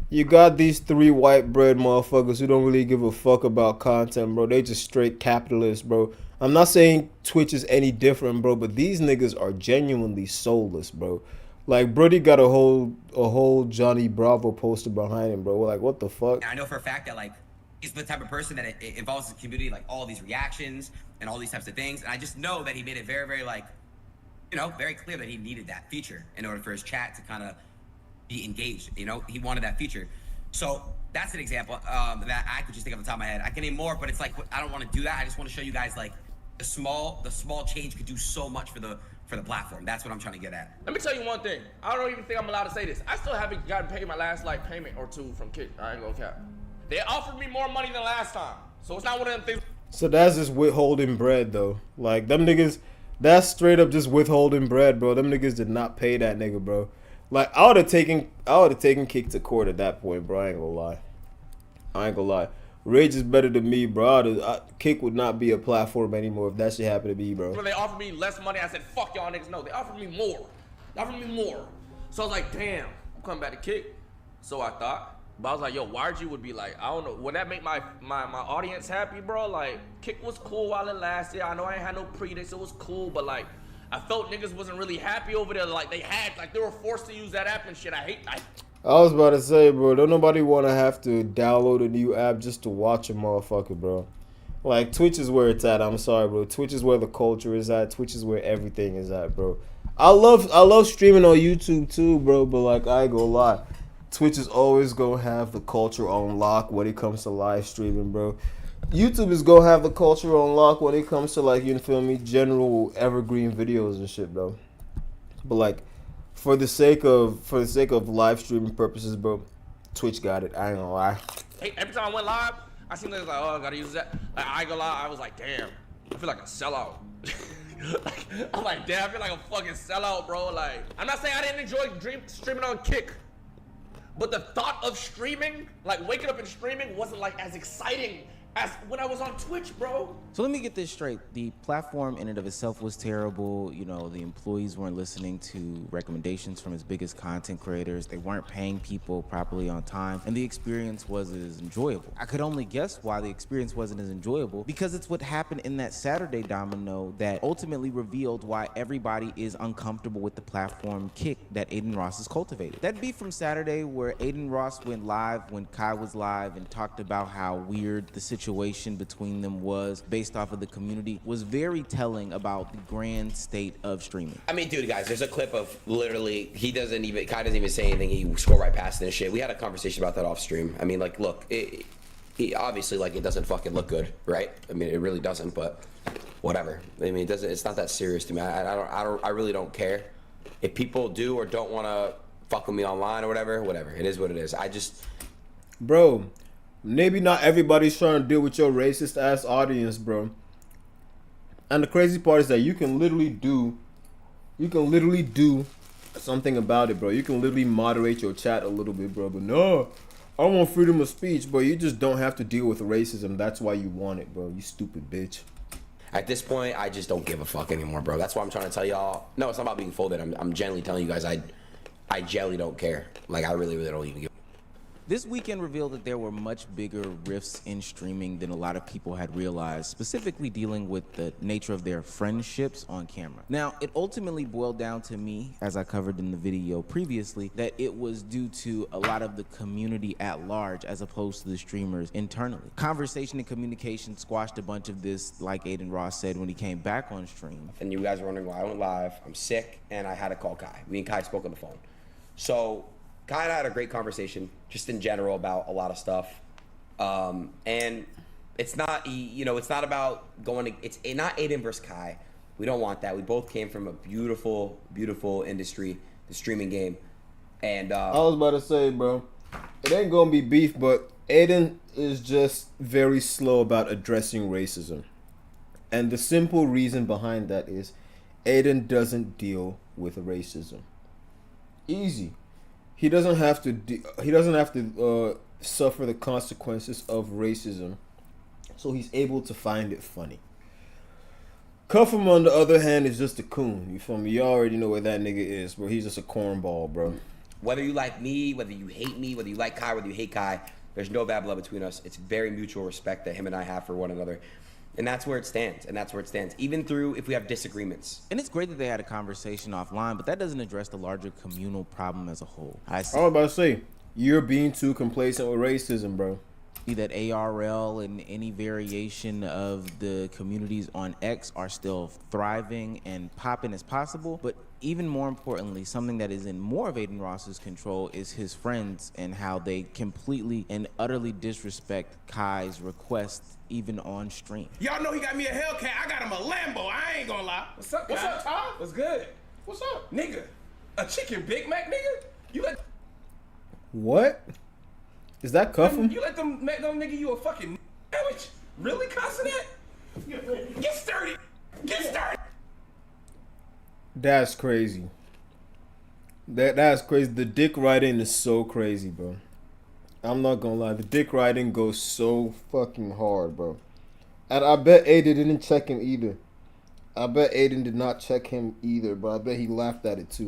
You got these 3 white bread motherfuckers who don't really give a fuck about content, bro. They just straight capitalists, bro. I'm not saying Twitch is any different, bro, but these niggas are genuinely soulless, bro. Like, Brody got a whole Johnny Bravo poster behind him, bro. Like, what the fuck? And I know for a fact that, like, he's the type of person that it involves his community, like all these reactions and all these types of things. And I just know that he made it very, very, like, you know, very clear that he needed that feature in order for his chat to kind of be engaged. You know, he wanted that feature. So that's an example that I could just think of on the top of my head. I can name more, but it's like, I don't want to do that. I just want to show you guys, like, the small change could do so much for the platform. That's what I'm trying to get at. Let me tell you one thing. I don't even think I'm allowed to say this. I still haven't gotten paid my last like payment or 2 from Kick. I ain't gonna cap. They offered me more money than last time, so it's not one of them things. So that's just withholding bread, though. Like, them niggas, that's straight up just withholding bread, bro. Them niggas did not pay that nigga, bro. Like, I would have taken Kick to court at that point, bro. I ain't gonna lie. Rage is better than me, bro. Kick would not be a platform anymore if that shit happened to me, bro. When they offered me less money, I said, fuck y'all niggas. No, they offered me more. So I was like, damn, I'm coming back to Kick. So I thought. But I was like, yo, YG would be like, I don't know. Would that make my audience happy, bro? Like, Kick was cool while it lasted. I know I ain't had no predicts. It was cool, but like, I felt niggas wasn't really happy over there. Like, they were forced to use that app and shit. I was about to say, bro, don't nobody want to have to download a new app just to watch a motherfucker, bro. Like, Twitch is where it's at. I'm sorry, bro. Twitch is where the culture is at. Twitch is where everything is at, bro. I love streaming on YouTube too, bro, but like, I ain't gonna lie. Twitch is always gonna have the culture on lock when it comes to live streaming, bro. YouTube is gonna have the culture on lock when it comes to, like, you feel me, general evergreen videos and shit, bro. But like, for the sake of live streaming purposes, bro, Twitch got it. I ain't gonna lie. Hey, every time I went live, I seen niggas like, oh, I gotta use that. Like, I ain't gonna lie, I was like, damn, I feel like a sellout. I'm like, damn, I feel like a fucking sellout, bro. Like, I'm not saying I didn't enjoy streaming on Kick, but the thought of streaming, like waking up and streaming, wasn't like as exciting as when I was on Twitch, bro. So let me get this straight. The platform in and of itself was terrible. You know, the employees weren't listening to recommendations from its biggest content creators. They weren't paying people properly on time, and the experience wasn't as enjoyable. I could only guess why the experience wasn't as enjoyable, because it's what happened in that Saturday domino that ultimately revealed why everybody is uncomfortable with the platform Kick that Aiden Ross has cultivated. That beef from Saturday where Aiden Ross went live when Kai was live and talked about how weird the situation between them was based off of the community was very telling about the grand state of streaming. I mean, dude, guys, there's a clip of literally, Kai doesn't even say anything. He scrolled right past it and shit. We had a conversation about that off stream. I mean, like, look, he obviously, like, it doesn't fucking look good, right? I mean, it really doesn't, but whatever. I mean, it's not that serious to me. I really don't care. If people do or don't want to fuck with me online or whatever, it is what it is. Bro, maybe not everybody's trying to deal with your racist ass audience, bro. And the crazy part is that you can literally do something about it, bro. You can literally moderate your chat a little bit, bro. But no, I want freedom of speech, bro. You just don't have to deal with racism. That's why you want it, bro. You stupid bitch. At this point, I just don't give a fuck anymore, bro. That's why I'm trying to tell y'all. No, it's not about being folded. I'm genuinely telling you guys I genuinely don't care. Like, I really don't even give. This weekend revealed that there were much bigger rifts in streaming than a lot of people had realized, specifically dealing with the nature of their friendships on camera. Now, it ultimately boiled down to me, as I covered in the video previously, that it was due to a lot of the community at large as opposed to the streamers internally. Conversation and communication squashed a bunch of this, like Aiden Ross said when he came back on stream. And you guys are wondering why I went live. I'm sick, and I had to call Kai. Me and Kai spoke on the phone. So Kai and I had a great conversation, just in general, about a lot of stuff. And it's not, it's not about it's not Aiden versus Kai. We don't want that. We both came from a beautiful, beautiful industry, the streaming game. And I was about to say, bro, it ain't gonna be beef, but Aiden is just very slow about addressing racism. And the simple reason behind that is Aiden doesn't deal with racism. Easy. He doesn't have to suffer the consequences of racism. so he's able to find it funny. Cuffham, on the other hand, is just a coon. You feel me? You already know where that nigga is, bro. He's just a cornball, bro. Whether you like me, whether you hate me, whether you like Kai, whether you hate Kai, there's no bad blood between us. It's very mutual respect that him and I have for one another. And that's where it stands. And that's where it stands. Even through if we have disagreements. And it's great that they had a conversation offline, but that doesn't address the larger communal problem as a whole. I was about to say, you're being too complacent with racism, bro. That ARL and any variation of the communities on X are still thriving and popping as possible. But even more importantly, something that is in more of Aiden Ross's control is his friends and how they completely and utterly disrespect Kai's requests even on stream. Y'all know he got me a Hellcat. I got him a Lambo. I ain't gonna lie. What's up, Kai? What's up, Ty? What's good? What's up? Nigga, a chicken Big Mac, nigga? You let... What? Is that Cuffham? You let them nigga you a fucking sandwich? Really cussing that? Get sturdy. Get sturdy. That's crazy. That's crazy. The dick riding is so crazy, bro. I'm not gonna lie. The dick riding goes so fucking hard, bro. And I bet Aiden didn't check him either. I bet Aiden did not check him either, but I bet he laughed at it too.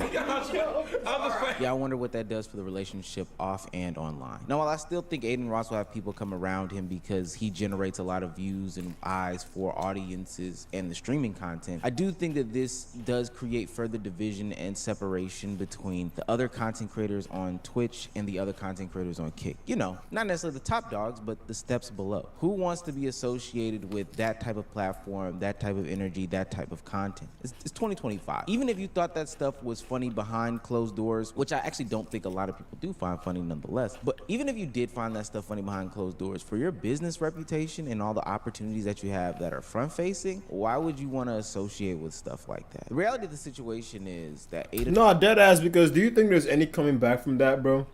Yeah, I wonder what that does for the relationship off and online. Now, while I still think Aiden Ross will have people come around him because he generates a lot of views and eyes for audiences and the streaming content, I do think that this does create further division and separation between the other content creators on Twitch and the other content creators on Kick. You know, not necessarily the top dogs, but the steps below. Who wants to be associated with that type of platform, that type of energy, that type of content? It's 2025. Even if you thought that stuff was funny behind closed doors, which I actually don't think a lot of people do find funny nonetheless, but even if you did find that stuff funny behind closed doors, for your business reputation and all the opportunities that you have that are front facing, why would you want to associate with stuff like that? The reality of the situation is that No, dead ass, because do you think there's any coming back from that, bro?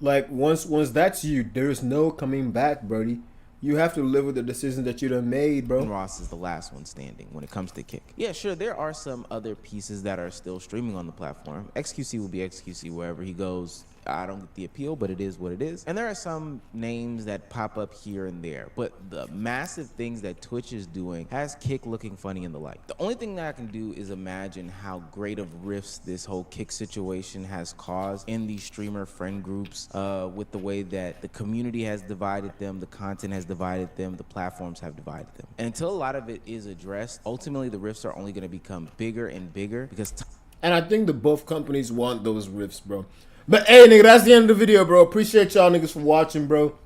Like, once that's you, there's no coming back, Brody. You have to live with the decisions that you done made, bro. Ross is the last one standing when it comes to Kick. Yeah, sure, there are some other pieces that are still streaming on the platform. XQC will be XQC wherever he goes. I don't get the appeal, but it is what it is. And there are some names that pop up here and there, but the massive things that Twitch is doing has Kick looking funny and the like. The only thing that I can do is imagine how great of rifts this whole Kick situation has caused in these streamer friend groups, with the way that the community has divided them, the content has divided them, the platforms have divided them. And until a lot of it is addressed, ultimately the rifts are only going to become bigger and bigger because and I think the both companies want those rifts, bro. But hey, nigga, that's the end of the video, bro. Appreciate y'all niggas for watching, bro.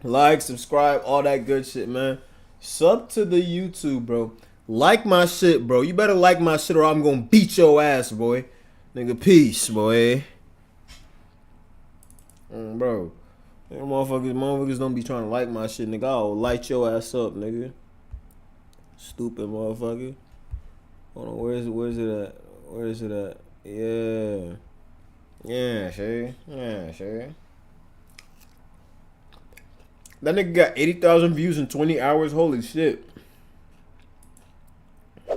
Like, subscribe, all that good shit, man. Sub to the YouTube, bro. Like my shit, bro. You better like my shit or I'm gonna beat your ass, boy. Nigga, peace, boy. Bro. Motherfuckers don't be trying to like my shit, nigga. I'll light your ass up, nigga. Stupid motherfucker. Hold on, where is it at? Where is it at? Yeah. Yeah, sure. Yeah, sure. That nigga got 80,000 views in 20 hours. Holy shit.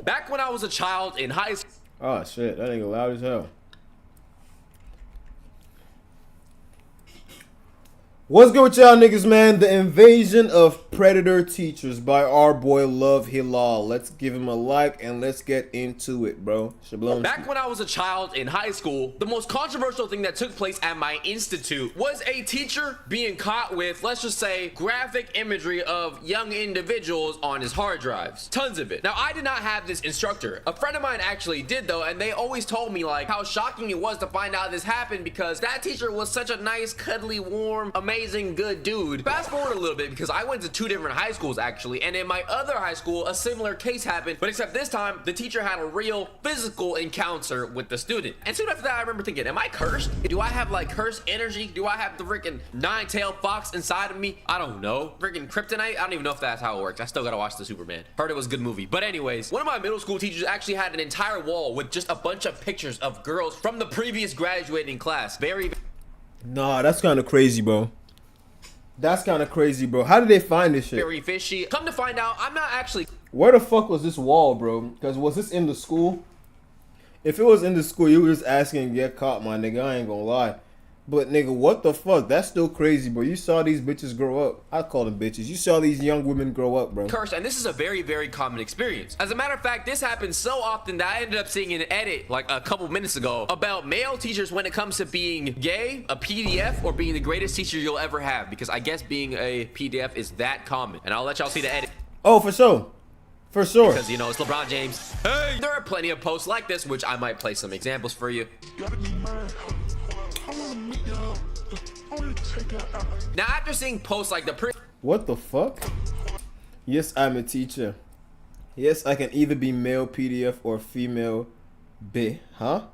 Back when I was a child in high school. Oh, shit. That nigga loud as hell. What's good with y'all niggas, man? The Invasion of Predator Teachers by our boy Love Hilal. Let's give him a like and let's get into it, bro. Shablon. Back when I was a child in high school, the most controversial thing that took place at my institute was a teacher being caught with, let's just say, graphic imagery of young individuals on his hard drives. Tons of it. Now, I did not have this instructor. A friend of mine actually did, though, and they always told me, like, how shocking it was to find out this happened because that teacher was such a nice, cuddly, warm, amazing, good dude. Fast forward a little bit because I went to 2 different high schools actually, and in my other high school a similar case happened, but except this time the teacher had a real physical encounter with the student. And soon after that I remember thinking, am I cursed? Do I have like cursed energy? Do I have the freaking 9-tailed fox inside of me? I don't know. Freaking kryptonite? I don't even know if that's how it works. I still gotta watch the Superman. Heard it was a good movie. But anyways, one of my middle school teachers actually had an entire wall with just a bunch of pictures of girls from the previous graduating class. Very Nah, that's kind of crazy, bro. That's kind of crazy, bro. How did they find this shit? very fishy. Come to find out, I'm not actually. Where the fuck was this wall, bro? Because was this in the school? If it was in the school, you were just asking to get caught, my nigga. I ain't gonna lie. But nigga, what the fuck? That's still crazy, bro. You saw these bitches grow up. I call them bitches. You saw these young women grow up, bro. Cursed, and this is a very, very common experience. As a matter of fact, this happens so often that I ended up seeing an edit like a couple minutes ago about male teachers when it comes to being gay, a PDF, or being the greatest teacher you'll ever have. Because I guess being a PDF is that common. And I'll let y'all see the edit. Oh, for sure. For sure. Because, you know, it's LeBron James. Hey! There are plenty of posts like this, which I might play some examples for you. Now, after seeing posts like the what the fuck? Yes, I'm a teacher. Yes, I can either be male PDF or female B. Huh?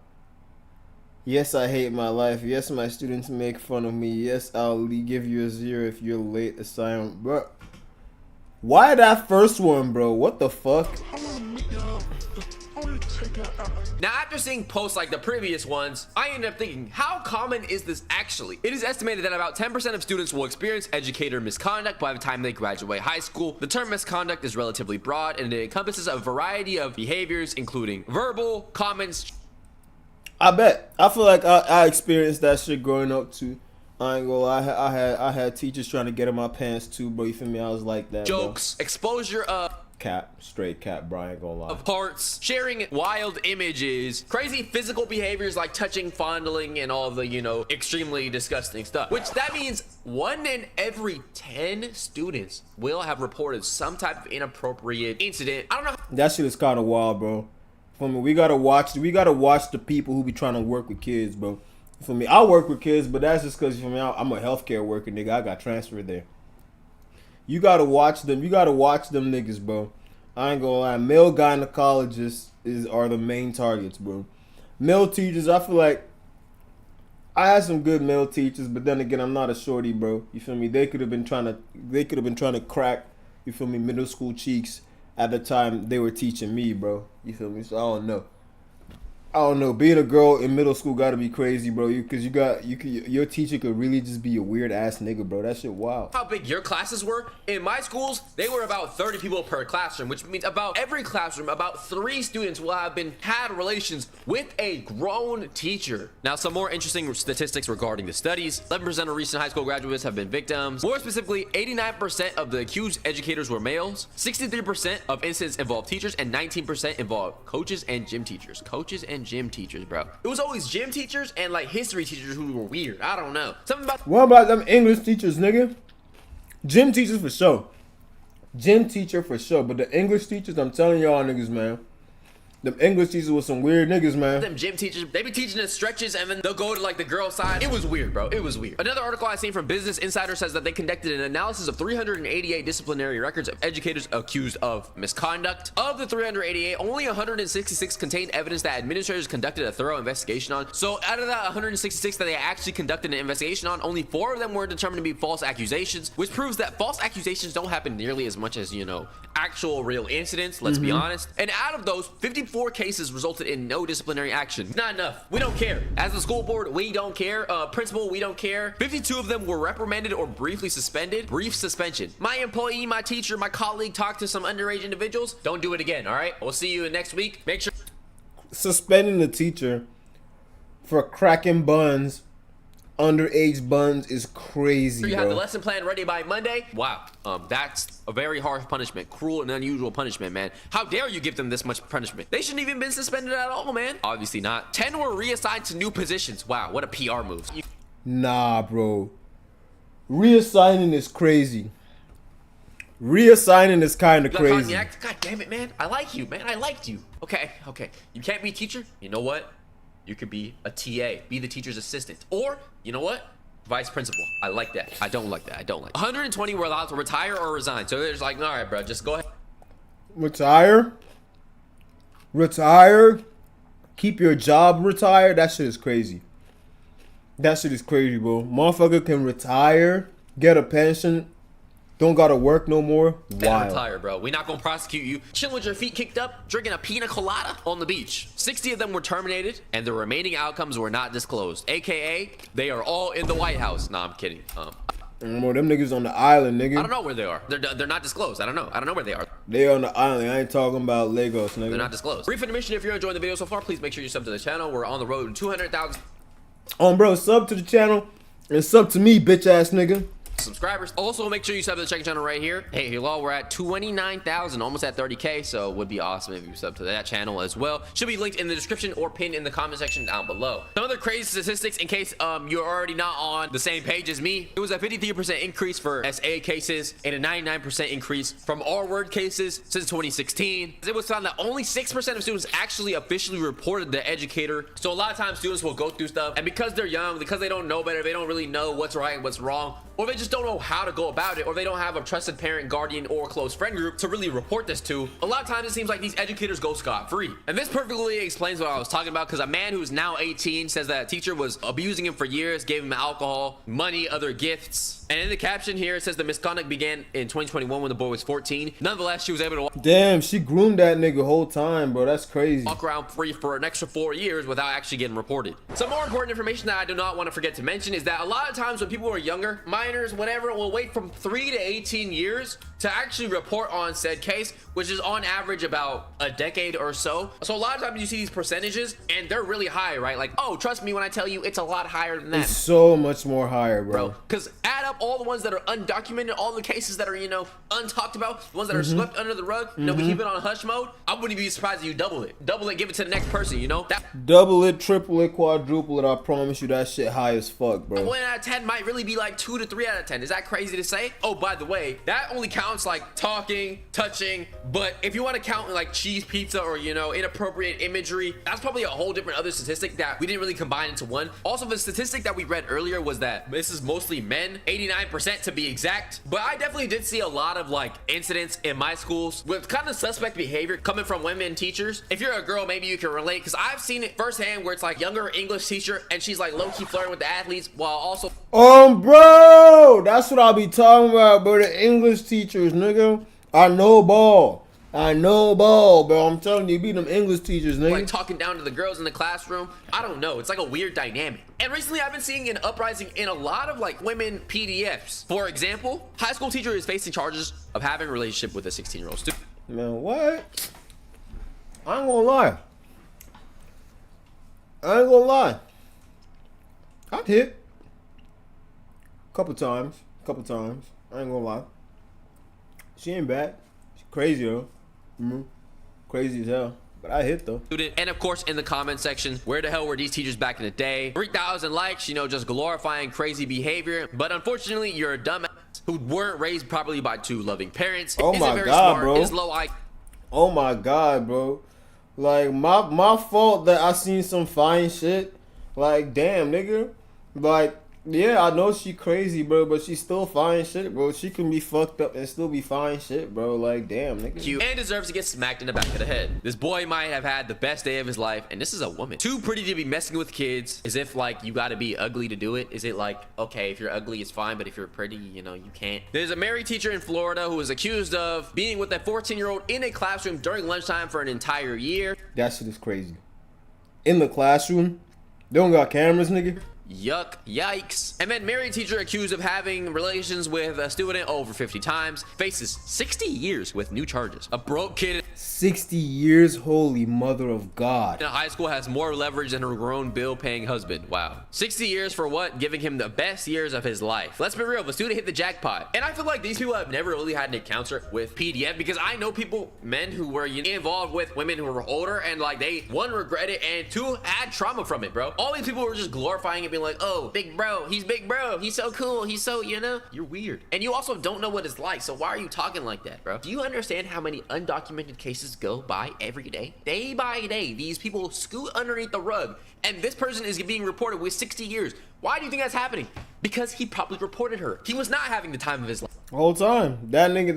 Yes, I hate my life. Yes, my students make fun of me. Yes, I'll give you a 0 if you're late assignment. Bro, why that first one, bro? What the fuck? Now, after seeing posts like the previous ones, I ended up thinking, how common is this actually? It is estimated that about 10% of students will experience educator misconduct by the time they graduate high school. The term misconduct is relatively broad, and it encompasses a variety of behaviors, including verbal, comments. I bet. I feel like I experienced that shit growing up too. I ain't gonna lie. I had teachers trying to get in my pants too, bro. You feel me? I was like that. Jokes, bro. Exposure of cap, straight cap, bro. I ain't gonna lie. Of parts, sharing wild images, crazy physical behaviors like touching, fondling, and all the, you know, extremely disgusting stuff. Which that means 1 in every 10 students will have reported some type of inappropriate incident. I don't know. That shit is kind of wild, bro. For me, we gotta watch the people who be trying to work with kids, bro. For me, I work with kids, but that's just because for me, I'm a healthcare worker, nigga. I got transferred there. You gotta watch them. You gotta watch them niggas, bro. I ain't gonna lie. Male gynecologists are the main targets, bro. Male teachers, I feel like I had some good male teachers, but then again, I'm not a shorty, bro. You feel me? They could have been trying to crack, you feel me, middle school cheeks at the time they were teaching me, bro. You feel me? So I don't know. Being a girl in middle school gotta be crazy, bro. Your teacher could really just be a weird ass nigga, bro. That shit wild. How big your classes were? In my schools, they were about 30 people per classroom, which means about every classroom, about 3 students will have had relations with a grown teacher. Now, some more interesting statistics regarding the studies. 11% of recent high school graduates have been victims. More specifically, 89% of the accused educators were males. 63% of incidents involved teachers, and 19% involved coaches and gym teachers. Gym teachers, bro. It was always gym teachers and like history teachers who were weird. I don't know. Something about what about them English teachers, nigga? Gym teachers for sure. Gym teacher for sure. But the English teachers, I'm telling y'all niggas, man. Them English teachers was some weird niggas, man. Them gym teachers, they be teaching us stretches and then they'll go to like the girl side. It was weird, bro. It was weird. Another article I seen from Business Insider says that they conducted an analysis of 388 disciplinary records of educators accused of misconduct. Of the 388, only 166 contained evidence that administrators conducted a thorough investigation on. So out of that 166 that they actually conducted an investigation on, only 4 of them were determined to be false accusations, which proves that false accusations don't happen nearly as much as, you know, actual real incidents, let's be honest. And out of those, 54 cases resulted in no disciplinary action. Not enough. We don't care. As the school board, we don't care. Principal, we don't care. 52 of them were reprimanded or briefly suspended. Brief suspension. My employee, my teacher, my colleague talked to some underage individuals. Don't do it again, all right? We'll see you next week. Make sure. Suspending the teacher for cracking buns, underage buns, is crazy, You bro. have the lesson plan ready by Monday. Wow, that's a very harsh punishment, cruel and unusual punishment, man. How dare you give them this much punishment? They shouldn't even been suspended at all, man. Obviously not. 10 were reassigned to new positions. Wow, what a PR move. Nah, bro. Reassigning is crazy. Reassigning is kind of crazy. God damn it, man. I like you, man. I liked you. Okay. You can't be a teacher? You know what? You could be a TA, be the teacher's assistant. Or, you know what? Vice principal. I like that. I don't like that. 120 were allowed to retire or resign. So there's like, all right, bro, just go ahead. Retire? Keep your job retired? That shit is crazy. That shit is crazy, bro. Motherfucker can retire, get a pension, don't gotta work no more. Wild. Retire, bro. We're not gonna prosecute you. Chilling with your feet kicked up, drinking a pina colada on the beach. 60 of them were terminated, and the remaining outcomes were not disclosed. AKA, they are all in the White House. Nah, I'm kidding. Them niggas on the island, nigga. I don't know where they are. They're not disclosed. I don't know where they are. They on the island. I ain't talking about Lagos, nigga. They're not disclosed. Brief intermission. If you're enjoying the video so far, please make sure you sub to the channel. We're on the road to 200,000. Bro, sub to the channel and sub to me, bitch ass nigga. Subscribers. Also, make sure you sub to the second channel right here. Hey, hello, we're at 29,000, almost at 30K, so it would be awesome if you sub to that channel as well. Should be linked in the description or pinned in the comment section down below. Some other crazy statistics in case you're already not on the same page as me. It was a 53% increase for SA cases and a 99% increase from R-word cases since 2016. It was found that only 6% of students actually officially reported the educator. So a lot of times students will go through stuff, and because they're young, because they don't know better, they don't really know what's right and what's wrong, or they just don't know how to go about it, or they don't have a trusted parent, guardian, or close friend group to really report this to. A lot of times it seems like these educators go scot-free. And this perfectly explains what I was talking about, because a man who's now 18 says that a teacher was abusing him for years, gave him alcohol, money, other gifts. And in the caption here, it says the misconduct began in 2021 when the boy was 14. Nonetheless, she was able to Damn, she groomed that nigga whole time, bro. That's crazy. walk around free for an extra 4 years without actually getting reported. Some more important information that I do not want to forget to mention is that a lot of times when people are younger, minors, whatever, will wait from 3 to 18 years to actually report on said case, which is on average about a decade or so. So a lot of times you see these percentages and they're really high, right? Like, oh, trust me when I tell you it's a lot higher than that. It's so much more higher, bro. Because add up all the ones that are undocumented, all the cases that are, you know, untalked about, the ones that are swept under the rug, you know, we keep it on hush mode. I wouldn't be surprised if you double it, give it to the next person, you know? That Double it, triple it, quadruple it. I promise you that shit high as fuck, bro. 1 out of 10 might really be like 2 to 3 out of 10. Is that crazy to say? Oh, by the way, that only counts like talking, touching, but if you want to count like cheese pizza or, you know, inappropriate imagery, that's probably a whole different other statistic that we didn't really combine into one. Also, the statistic that we read earlier was that this is mostly men, 89% to be exact, but I definitely did see a lot of like incidents in my schools with kind of suspect behavior coming from women teachers. If you're a girl, maybe you can relate, because I've seen it firsthand where it's like younger English teacher and she's like low-key flirting with the athletes while also Bro, that's what I'll be talking about, bro. The English teachers, nigga. I know ball, bro. I'm telling you, be them English teachers, nigga. like talking down to the girls in the classroom. I don't know. It's like a weird dynamic. And recently I've been seeing an uprising in a lot of like women PDFs. For example, high school teacher is facing charges of having a relationship with a 16-year-old student. Man, what? I ain't gonna lie. I've hit. Couple times. I ain't gonna lie. She ain't bad. She's crazy though. Crazy as hell. But I hit though. And of course, in the comment section, where the hell were these teachers back in the day? 3,000 likes, you know, just glorifying crazy behavior. But unfortunately, you're a dumbass who weren't raised properly by 2 loving parents. Oh Isn't my very God, smart, bro. is low IQ. Oh my God, bro. Like my fault that I seen some fine shit. Like damn, nigga. Like yeah, I know she crazy, bro, but she still fine shit, bro. She can be fucked up and still be fine shit, bro. Like damn, nigga. Cute and deserves to get smacked in the back of the head. This boy might have had the best day of his life, and this is a woman. Too pretty to be messing with kids. As if like you got to be ugly to do it. Is it like, okay, if you're ugly it's fine, but if you're pretty, you know, you can't. There's a married teacher in Florida who was accused of being with a 14-year-old in a classroom during lunchtime for an entire year. That shit is crazy. In the classroom, they don't got cameras, nigga. Yuck, yikes. And then married teacher accused of having relations with a student over 50 times faces 60 years with new charges. A broke kid 60 years, holy mother of God. in high school has more leverage than her grown bill-paying husband. Wow. 60 years for what? Giving him the best years of his life. Let's be real, the student hit the jackpot. And I feel like these people have never really had an encounter with PDF, because I know people, men who were involved with women who were older and like they, 1, regret it, and 2, had trauma from it, bro. All these people were just glorifying it, being like, oh, big bro, he's so cool, he's so, you know, you're weird. And you also don't know what it's like, so why are you talking like that, bro? Do you understand how many undocumented cases go by every day? Day by day, these people scoot underneath the rug, and this person is being reported with 60 years. Why do you think that's happening? Because he probably reported her. He was not having the time of his life. Whole time. That nigga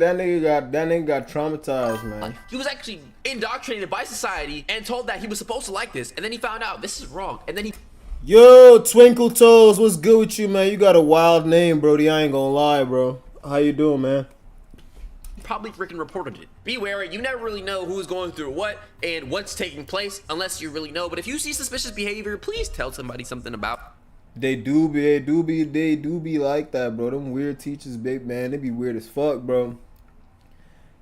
got traumatized, man. He was actually indoctrinated by society and told that he was supposed to like this, and then he found out this is wrong, and then he Yo, Twinkle Toes, what's good with you, man? You got a wild name, Brody. I ain't gonna lie, bro. How you doing, man? probably freaking reported it. Be wary, you never really know who's going through what and what's taking place unless you really know. But if you see suspicious behavior, please tell somebody something about. They do be like that, bro. Them weird teachers, big man, they be weird as fuck, bro.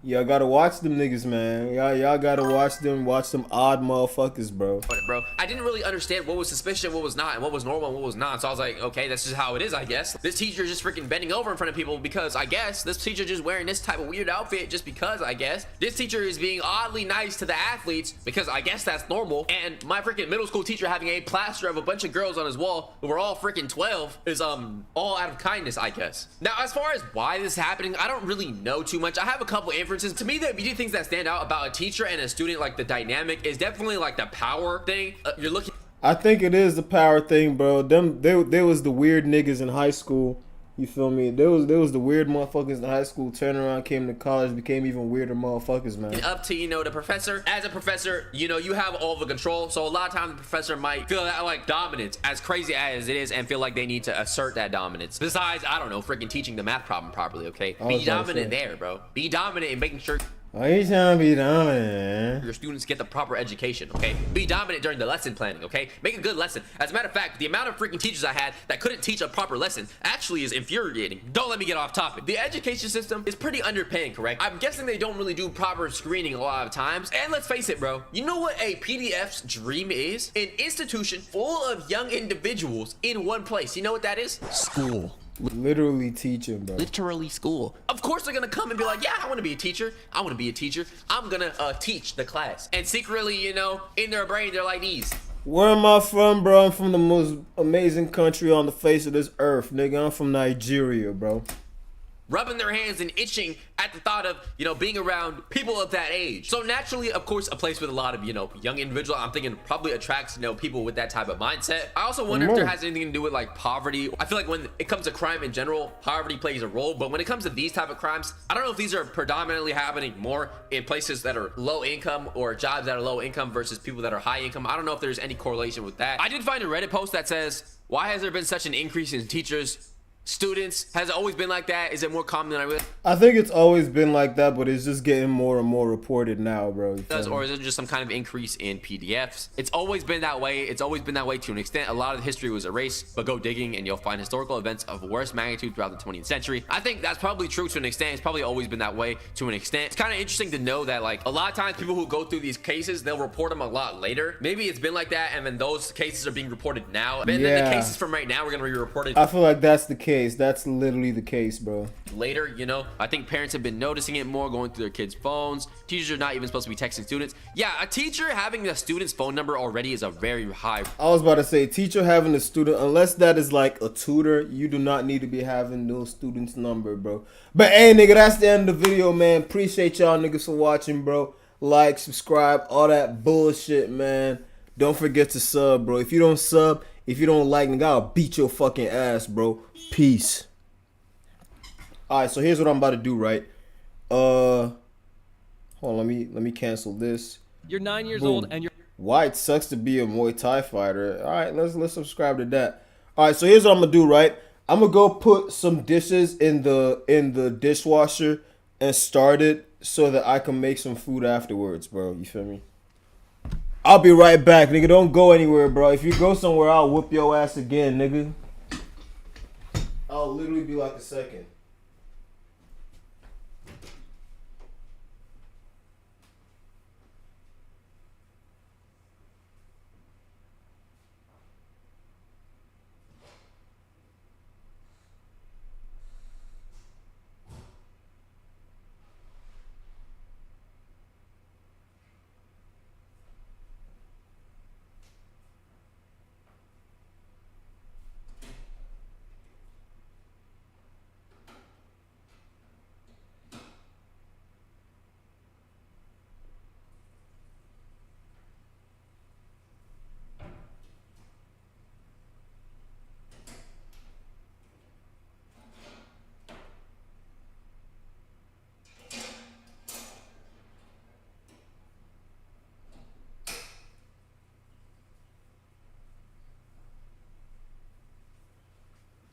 Y'all gotta watch them niggas, man. Y'all gotta watch them odd motherfuckers, bro. Bro, I didn't really understand what was suspicious, what was not, and what was normal and what was not. So I was like, okay, this is how it is, I guess. This teacher just freaking bending over in front of people because I guess this teacher just wearing this type of weird outfit just because I guess. This teacher is being oddly nice to the athletes because I guess that's normal. And my freaking middle school teacher having a plaster of a bunch of girls on his wall who were all freaking 12 is all out of kindness, I guess. Now, as far as why this is happening, I don't really know too much. I have a couple inferences. To me, the immediate things that stand out about a teacher and a student, like the dynamic, is definitely like the power thing. You're looking. I think it is the power thing, bro. There was the weird niggas in high school. You feel me? There was the weird motherfuckers in high school. Turned around, came to college, became even weirder motherfuckers, man. Up to, you know, the professor. As a professor, you know, you have all the control. So a lot of times the professor might feel that like dominance, as crazy as it is, and feel like they need to assert that dominance. Besides, I don't know, freaking teaching the math problem properly, okay? Be dominant there, bro. Be dominant in making sure. Why you trying to be dominant? Your students get the proper education, okay? Be dominant during the lesson planning, okay? Make a good lesson. As a matter of fact, the amount of freaking teachers I had that couldn't teach a proper lesson actually is infuriating. Don't let me get off topic. The education system is pretty underpaying, correct? I'm guessing they don't really do proper screening a lot of times. And let's face it, bro. You know what a PDF's dream is? An institution full of young individuals in one place. You know what that is? School. Literally teaching, bro. Literally school. Of course they're gonna come and be like, yeah, I want to be a teacher. I want to be a teacher. I'm gonna teach the class. And secretly, you know, in their brain, they're like these. Where am I from, bro? I'm from the most amazing country on the face of this earth, nigga. I'm from Nigeria, bro. Rubbing their hands and itching at the thought of, you know, being around people of that age. So naturally, of course, a place with a lot of, you know, young individuals, I'm thinking probably attracts, you know, people with that type of mindset. I also wonder if there has anything to do with like poverty. I feel like when it comes to crime in general, poverty plays a role. But when it comes to these type of crimes, I don't know if these are predominantly happening more in places that are low income or jobs that are low income versus people that are high income. I don't know if there's any correlation with that. I did find a Reddit post that says, why has there been such an increase in teachers, students? Has it always been like that? Is it more common than I really? I think it's always been like that, but it's just getting more and more reported now, bro. Or is it just some kind of increase in PDFs? It's always been that way. It's always been that way to an extent. A lot of the history was erased, but go digging and you'll find historical events of worst magnitude throughout the 20th century. I think that's probably true to an extent. It's probably always been that way to an extent. It's kind of interesting to know that like a lot of times people who go through these cases, they'll report them a lot later. Maybe it's been like that and then those cases are being reported now. And then the cases from right now are going to be reported. I feel like that's the case. That's literally the case, bro. Later, you know, I think parents have been noticing it more, going through their kids' phones. Teachers are not even supposed to be texting students. Yeah, a teacher having the student's phone number already is a very high. I was about to say, teacher having a student, unless that is like a tutor, you do not need to be having no student's number, bro. But hey, nigga, that's the end of the video, man. Appreciate y'all niggas for watching, bro. Like, subscribe, all that bullshit, man. Don't forget to sub, bro. If you don't sub, if you don't like, nigga, I'll beat your fucking ass, bro. Peace. Alright, so here's what I'm about to do, right? Hold on, let me cancel this. You're 9 years Boom. old and you're Why it sucks to be a Muay Thai fighter. Alright, let's subscribe to that. Alright, so here's what I'm gonna do, right? I'm gonna go put some dishes in the dishwasher and start it so that I can make some food afterwards, bro. You feel me? I'll be right back, nigga. Don't go anywhere, bro. If you go somewhere, I'll whoop your ass again, nigga. I'll literally be like a second.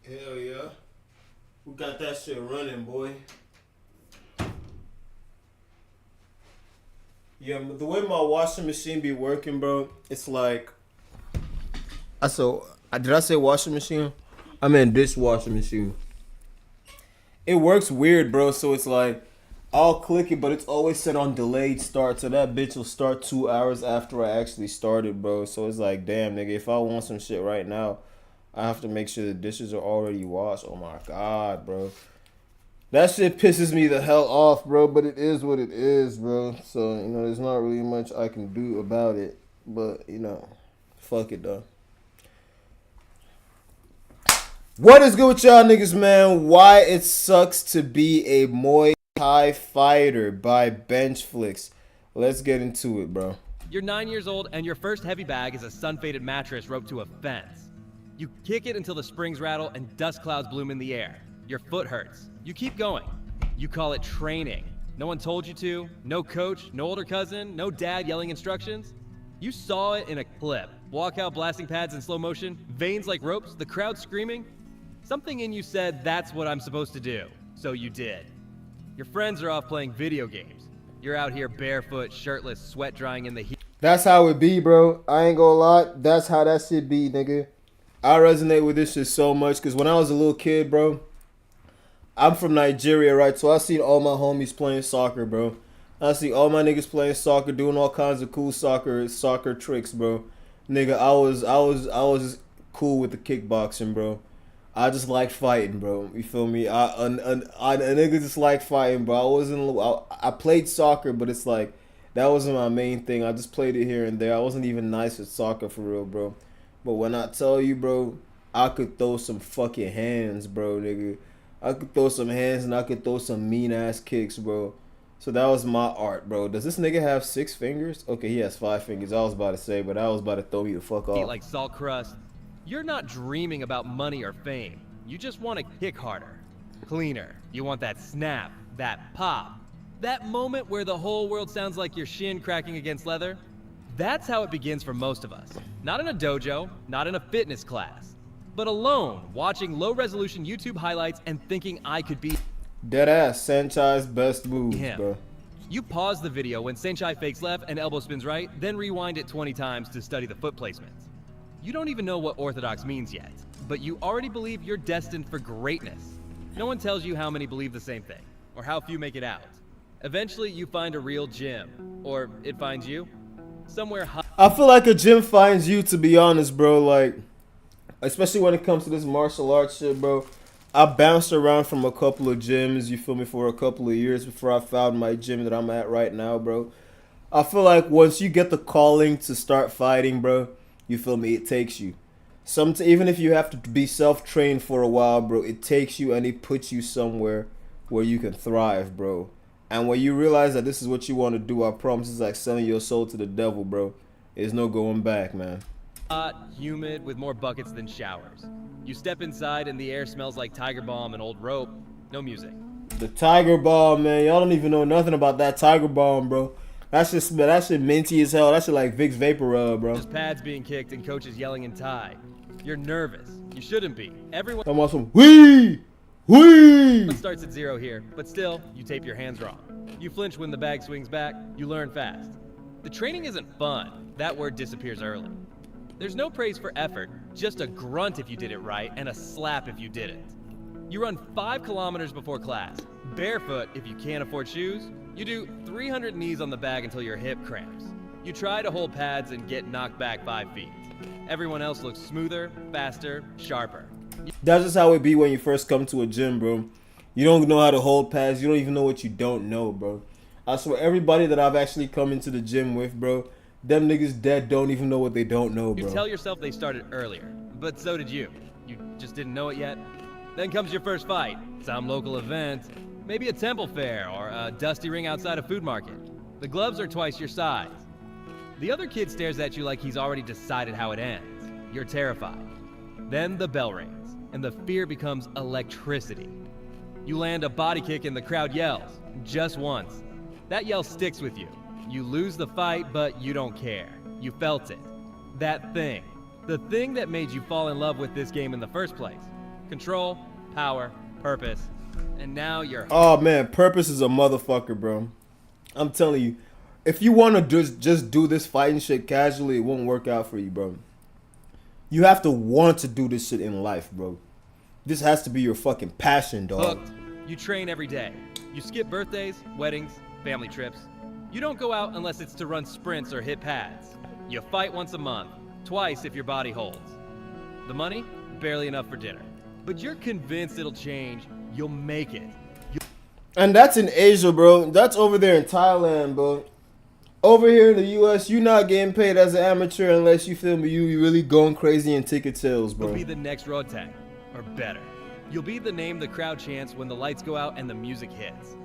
Hell yeah. We got that shit running, boy. Yeah, the way my washing machine be working, bro, it's like... Did I say washing machine? I meant dishwashing machine. It works weird, bro, so it's like... I'll click it, but it's always set on delayed start, so that bitch will start 2 hours after I actually started, bro. So it's like, damn, nigga, if I want some shit right now, I have to make sure the dishes are already washed. Oh my god, bro. That shit pisses me the hell off, bro, but it is what it is, bro. So, you know, there's not really much I can do about it. But, you know, fuck it, though. What is good with y'all niggas, man? Why it sucks to be a Muay Thai fighter by Benchflix. Let's get into it, bro. You're 9 years old and your first heavy bag is a sun-faded mattress roped to a fence. You kick it until the springs rattle and dust clouds bloom in the air. Your foot hurts. You keep going. You call it training. No one told you to. No coach, no older cousin, no dad yelling instructions. You saw it in a clip. Walkout blasting pads in slow motion, veins like ropes, the crowd screaming. Something in you said, that's what I'm supposed to do. So you did. Your friends are off playing video games. You're out here barefoot, shirtless, sweat drying in the heat. That's how it be, bro. I ain't gonna lie. That's how that shit be, nigga. I resonate with this shit so much because when I was a little kid, bro, I'm from Nigeria, right? So I seen all my homies playing soccer, bro. I see all my niggas playing soccer, doing all kinds of cool soccer tricks, bro. Nigga, I was cool with the kickboxing, bro. I just like fighting, bro. You feel me? A nigga just like fighting, bro. I played soccer, but it's like that wasn't my main thing. I just played it here and there. I wasn't even nice at soccer for real, bro. But when I tell you, bro, I could throw some fucking hands, bro, nigga. I could throw some hands and I could throw some mean ass kicks, bro. So that was my art, bro. Does this nigga have 6 fingers? Okay, he has 5 fingers. I was about to say, but I was about to throw me the fuck off. Eat like salt crust. You're not dreaming about money or fame. You just want to kick harder, cleaner. You want that snap, that pop, that moment where the whole world sounds like your shin cracking against leather. That's how it begins for most of us. Not in a dojo, not in a fitness class, but alone, watching low-resolution YouTube highlights and thinking I could be Deadass, Sanchai's best moves, him. bro. You pause the video when Sanchai fakes left and elbow spins right, then rewind it 20 times to study the foot placements. You don't even know what orthodox means yet, but you already believe you're destined for greatness. No one tells you how many believe the same thing, or how few make it out. Eventually, you find a real gym, or it finds you, somewhere high. I feel like a gym finds you, to be honest, bro. Like, especially when it comes to this martial arts shit, bro. I bounced around from a couple of gyms, you feel me, for a couple of years before I found my gym that I'm at right now, bro. I feel like once you get the calling to start fighting, bro, you feel me, it takes you. Even if you have to be self-trained for a while, bro, it takes you and it puts you somewhere where you can thrive, bro. And when you realize that this is what you want to do, I promise it's like selling your soul to the devil, bro. There's no going back, man. Hot, humid, with more buckets than showers. You step inside and the air smells like Tiger Balm and old rope. No music. The Tiger Balm, man. Y'all don't even know nothing about that Tiger Balm, bro. That shit minty as hell. That shit like Vicks Vapor Rub, bro. Just pads being kicked and coaches yelling in Thai. You're nervous. You shouldn't be. Everyone I'm on some wee! It starts at 0 here, but still, you tape your hands wrong. You flinch when the bag swings back. You learn fast. The training isn't fun. That word disappears early. There's no praise for effort, just a grunt if you did it right and a slap if you didn't. You run 5 kilometers before class, barefoot if you can't afford shoes. You do 300 knees on the bag until your hip cramps. You try to hold pads and get knocked back 5 feet. Everyone else looks smoother, faster, sharper. That's just how it be when you first come to a gym, bro. You don't know how to hold pads. You don't even know what you don't know, bro. I swear, everybody that I've actually come into the gym with, bro, them niggas dead don't even know what they don't know, bro. You tell yourself they started earlier, but so did you. You just didn't know it yet. Then comes your first fight, some local event, maybe a temple fair or a dusty ring outside a food market. The gloves are twice your size. The other kid stares at you like he's already decided how it ends. You're terrified. Then the bell rings, and the fear becomes electricity. You land a body kick and the crowd yells, just once. That yell sticks with you. You lose the fight, but you don't care. You felt it. That thing. The thing that made you fall in love with this game in the first place. Control, power, purpose, and now you're... Oh, man, purpose is a motherfucker, bro. I'm telling you, if you want to just do this fighting shit casually, it won't work out for you, bro. You have to want to do this shit in life, bro. This has to be your fucking passion, dog. Hooked. You train every day. You skip birthdays, weddings, family trips. You don't go out unless it's to run sprints or hit pads. You fight once a month, twice if your body holds. The money? Barely enough for dinner. But you're convinced it'll change. You'll make it. And that's in Asia, bro. That's over there in Thailand, bro. Over here in the U.S., you're not getting paid as an amateur unless you feel me. You really going crazy in ticket sales, bro. You'll be the next road tag, or better. You'll be the name the crowd chants when the lights go out and the music hits.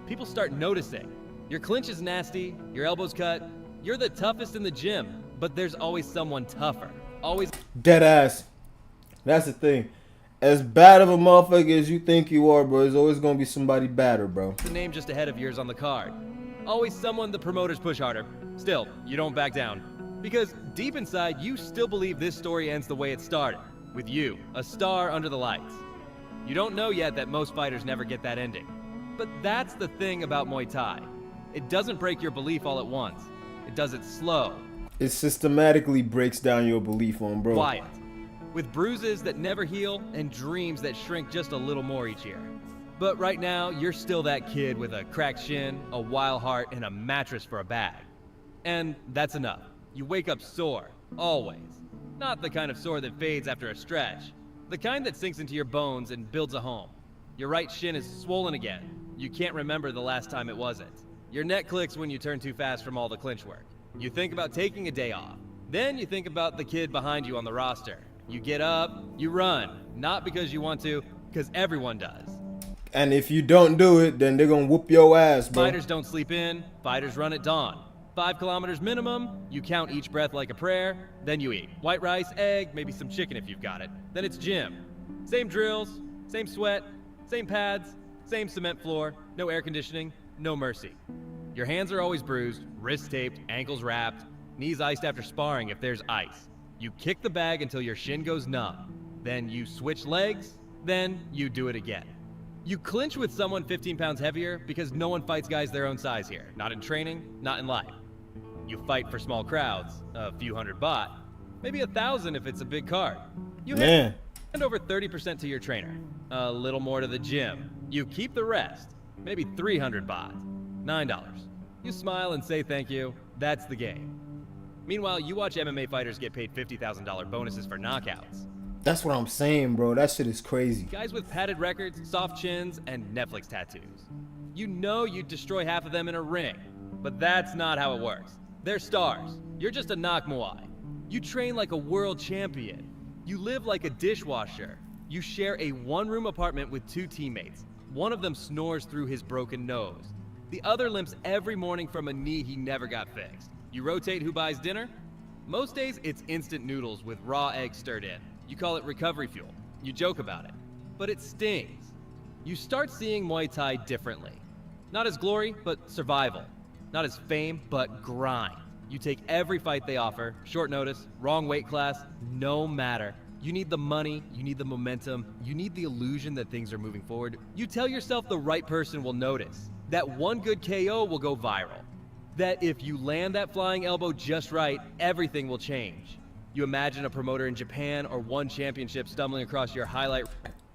People start noticing. Your clinch is nasty, your elbows cut. You're the toughest in the gym, but there's always someone tougher. Always. Dead ass. That's the thing. As bad of a motherfucker as you think you are, bro, there's always gonna be somebody badder, bro. The name just ahead of yours on the card. Always someone the promoters push harder. Still, you don't back down. Because deep inside, you still believe this story ends the way it started. With you, a star under the lights. You don't know yet that most fighters never get that ending. But that's the thing about Muay Thai. It doesn't break your belief all at once. It does it slow. It systematically breaks down your belief on, bro. Quiet. With bruises that never heal and dreams that shrink just a little more each year. But right now, you're still that kid with a cracked shin, a wild heart, and a mattress for a bag. And that's enough. You wake up sore, always. Not the kind of sore that fades after a stretch. The kind that sinks into your bones and builds a home. Your right shin is swollen again. You can't remember the last time it wasn't. Your neck clicks when you turn too fast from all the clinch work. You think about taking a day off. Then you think about the kid behind you on the roster. You get up, you run. Not because you want to, because everyone does. And if you don't do it, then they're gonna whoop your ass, bro. Fighters don't sleep in, fighters run at dawn. 5 kilometers minimum, you count each breath like a prayer, then you eat. White rice, egg, maybe some chicken if you've got it. Then it's gym. Same drills, same sweat, same pads, same cement floor, no air conditioning, no mercy. Your hands are always bruised, wrists taped, ankles wrapped, knees iced after sparring if there's ice. You kick the bag until your shin goes numb. Then you switch legs, then you do it again. You clinch with someone 15 pounds heavier because no one fights guys their own size here. Not in training, not in life. You fight for small crowds, a few hundred baht, maybe 1,000 if it's a big card. You hand over 30% to your trainer, a little more to the gym. You keep the rest, maybe 300 baht, $9. You smile and say thank you, that's the game. Meanwhile, you watch MMA fighters get paid $50,000 bonuses for knockouts. That's what I'm saying, bro. That shit is crazy. Guys with padded records, soft chins, and Netflix tattoos. You know you'd destroy half of them in a ring, but that's not how it works. They're stars. You're just a knock Muay. You train like a world champion. You live like a dishwasher. You share a one-room apartment with 2 teammates. One of them snores through his broken nose. The other limps every morning from a knee he never got fixed. You rotate who buys dinner? Most days it's instant noodles with raw eggs stirred in. You call it recovery fuel. You joke about it. But it stings. You start seeing Muay Thai differently. Not as glory, but survival. Not as fame, but grind. You take every fight they offer, short notice, wrong weight class, no matter. You need the money, you need the momentum, you need the illusion that things are moving forward. You tell yourself the right person will notice. That one good KO will go viral. That if you land that flying elbow just right, everything will change. You imagine a promoter in Japan or one championship stumbling across your highlight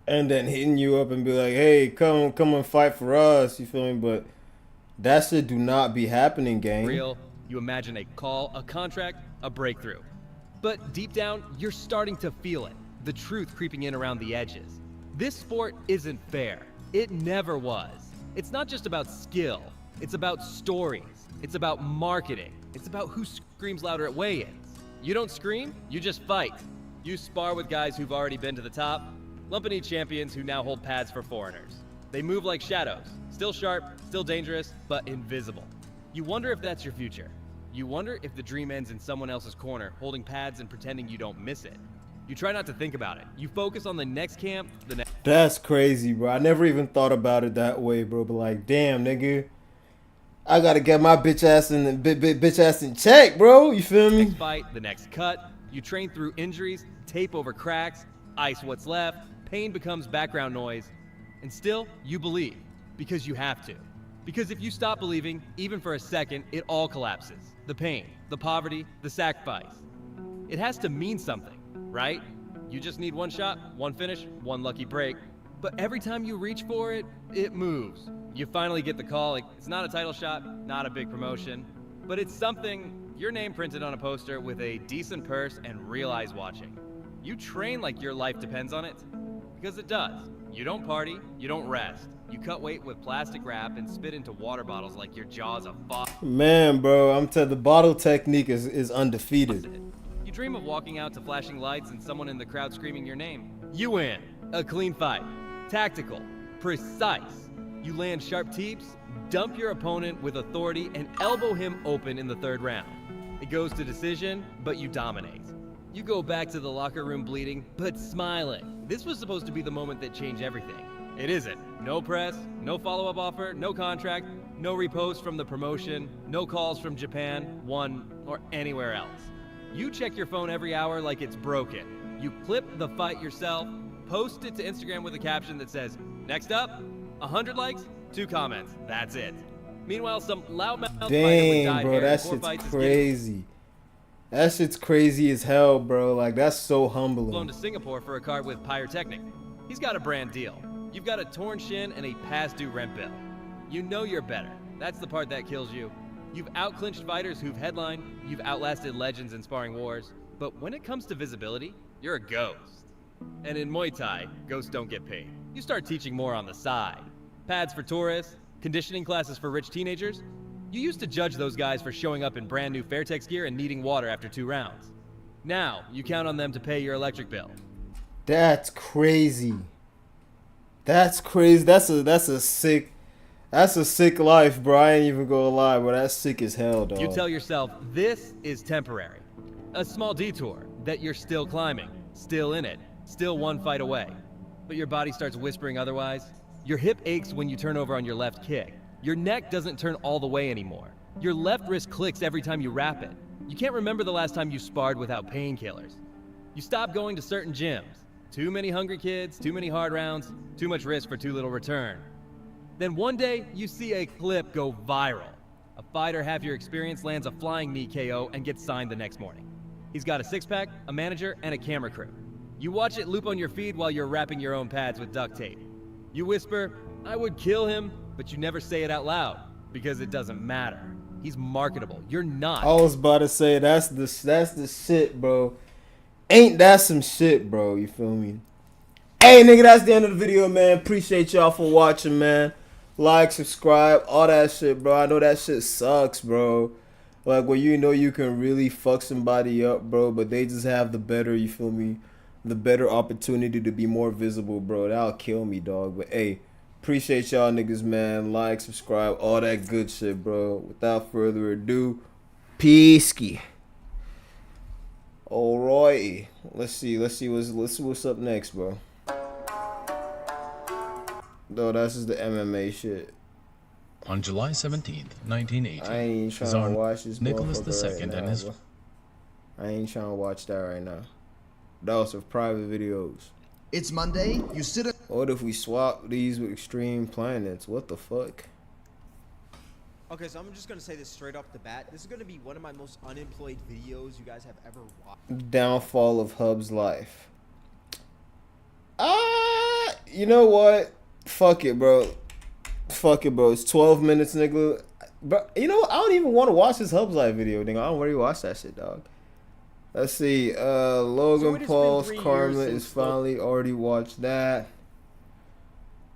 and then hitting you up and be like, hey, come and fight for us, you feel me? But that shit do not be happening, gang. Real. You imagine a call, a contract, a breakthrough. But deep down, you're starting to feel it. The truth creeping in around the edges. This sport isn't fair. It never was. It's not just about skill. It's about stories. It's about marketing. It's about who screams louder at weigh-ins. You don't scream, you just fight. You spar with guys who've already been to the top, Lumpini champions who now hold pads for foreigners. They move like shadows, still sharp, still dangerous, but invisible. You wonder if that's your future. You wonder if the dream ends in someone else's corner, holding pads and pretending you don't miss it. You try not to think about it. You focus on the next camp, the next... That's crazy, bro. I never even thought about it that way, bro. But like, damn, nigga. I gotta get my bitch ass in check, bro. You feel me? Next fight, the next cut. You train through injuries, tape over cracks, ice what's left. Pain becomes background noise. And still, you believe. Because you have to. Because if you stop believing, even for a second, it all collapses. The pain, the poverty, the sacrifice. It has to mean something, right? You just need one shot, one finish, one lucky break. But every time you reach for it, it moves. You finally get the call. Like, it's not a title shot, not a big promotion, but it's something, your name printed on a poster with a decent purse and real eyes watching. You train like your life depends on it, because it does. You don't party, you don't rest. You cut weight with plastic wrap and spit into water bottles like your jaw's a faucet. Man, bro, I'm telling the bottle technique is undefeated. You dream of walking out to flashing lights and someone in the crowd screaming your name. You win. A clean fight. Tactical. Precise. You land sharp teeps, dump your opponent with authority, and elbow him open in the 3rd round. It goes to decision, but you dominate. You go back to the locker room bleeding, but smiling. This was supposed to be the moment that changed everything. It isn't. No press, no follow-up offer, no contract, no repost from the promotion, no calls from Japan, One, or anywhere else. You check your phone every hour like it's broken. You clip the fight yourself, post it to Instagram with a caption that says, "Next up, 100 likes, 2 comments. That's it." Meanwhile, some loudmouth fighter with Dang, dyed bro, hair that and 4 shit's fights is crazy. That shit's crazy as hell, bro. Like, that's so flown humbling. to Singapore for a card with Pyrotechnic. He's got a brand deal. You've got a torn shin and a past due rent bill. You know you're better. That's the part that kills you. You've outclinched fighters who've headlined, you've outlasted legends in sparring wars, but when it comes to visibility, you're a ghost. And in Muay Thai, ghosts don't get paid. You start teaching more on the side. Pads for tourists, conditioning classes for rich teenagers. You used to judge those guys for showing up in brand new Fairtex gear and needing water after 2 rounds. Now, you count on them to pay your electric bill. That's crazy. That's crazy. That's a sick life, bro. I ain't even gonna lie, bro. That's sick as hell, dog. You tell yourself, this is temporary. A small detour, that you're still climbing, still in it, still 1 fight away. But your body starts whispering otherwise. Your hip aches when you turn over on your left kick. Your neck doesn't turn all the way anymore. Your left wrist clicks every time you wrap it. You can't remember the last time you sparred without painkillers. You stop going to certain gyms. Too many hungry kids, too many hard rounds, too much risk for too little return. Then one day, you see a clip go viral. A fighter half your experience lands a flying knee KO and gets signed the next morning. He's got a 6-pack, a manager, and a camera crew. You watch it loop on your feed while you're wrapping your own pads with duct tape. You whisper, "I would kill him," but you never say it out loud because it doesn't matter. He's marketable. You're not. I was about to say that's the shit, bro. Ain't that some shit, bro? You feel me? Hey, nigga, that's the end of the video, man. Appreciate y'all for watching, man. Like, subscribe, all that shit, bro. I know that shit sucks, bro. Like, when you know you can really fuck somebody up, bro, but they just have the better, you feel me, the better opportunity to be more visible, bro. That'll kill me, dog. But, hey, appreciate y'all niggas, man. Like, subscribe, all that good shit, bro. Without further ado, peace. Alrighty. Let's see what's up next, bro. No, that's just the MMA shit. On July 17th, 1980, I ain't trying to watch this Nicholas motherfucker II right and now, his bro. I ain't trying to watch that right now. Those are private videos. It's Monday. You sit at. What if we swap these with Extreme Planets? What the fuck? Okay, so I'm just gonna say this straight off the bat. This is gonna be one of my most unemployed videos you guys have ever watched. Downfall of Hub's life. You know what? Fuck it, bro. Fuck it, bro. It's 12 minutes, nigga. But you know what? I don't even want to watch this Hub's life video, nigga. I don't really watch that shit, dog. Let's see. Logan Paul's Karma is finally already watched that.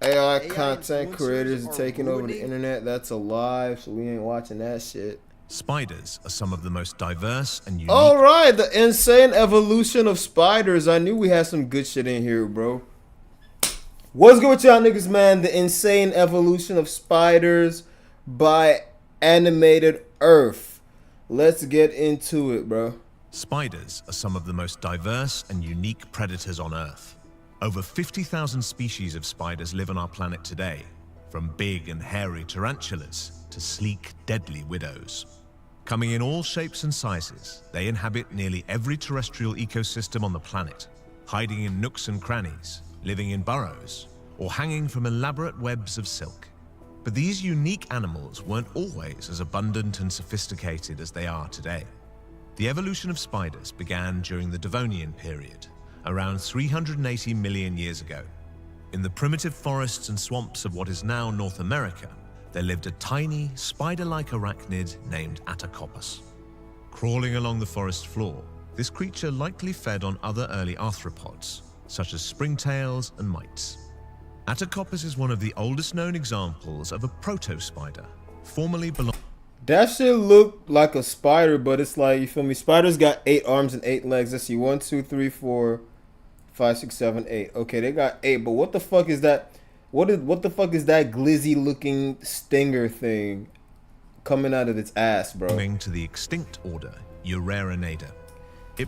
AI content creators are taking over the internet. That's a lie, so we ain't watching that shit. Spiders are some of the most diverse and unique. All right, the insane evolution of spiders. I knew we had some good shit in here, bro. What's good with y'all niggas, man? The insane evolution of spiders by Animated Earth. Let's get into it, bro. Spiders are some of the most diverse and unique predators on Earth. Over 50,000 species of spiders live on our planet today, from big and hairy tarantulas to sleek, deadly widows. Coming in all shapes and sizes, they inhabit nearly every terrestrial ecosystem on the planet, hiding in nooks and crannies, living in burrows, or hanging from elaborate webs of silk. But these unique animals weren't always as abundant and sophisticated as they are today. The evolution of spiders began during the Devonian period, around 380 million years ago. In the primitive forests and swamps of what is now North America, there lived a tiny, spider-like arachnid named Atacopus. Crawling along the forest floor, this creature likely fed on other early arthropods, such as springtails and mites. Atacopus is one of the oldest known examples of a proto-spider, formerly belonging. That shit look like a spider, but it's like, you feel me? Spiders got 8 arms and 8 legs. Let's see, 1, 2, 3, 4, 5, 6, 7, 8. Okay, they got 8, but what the fuck is that? What the fuck is that glizzy looking stinger thing coming out of its ass, bro? Belonging to the extinct order Urarinaida.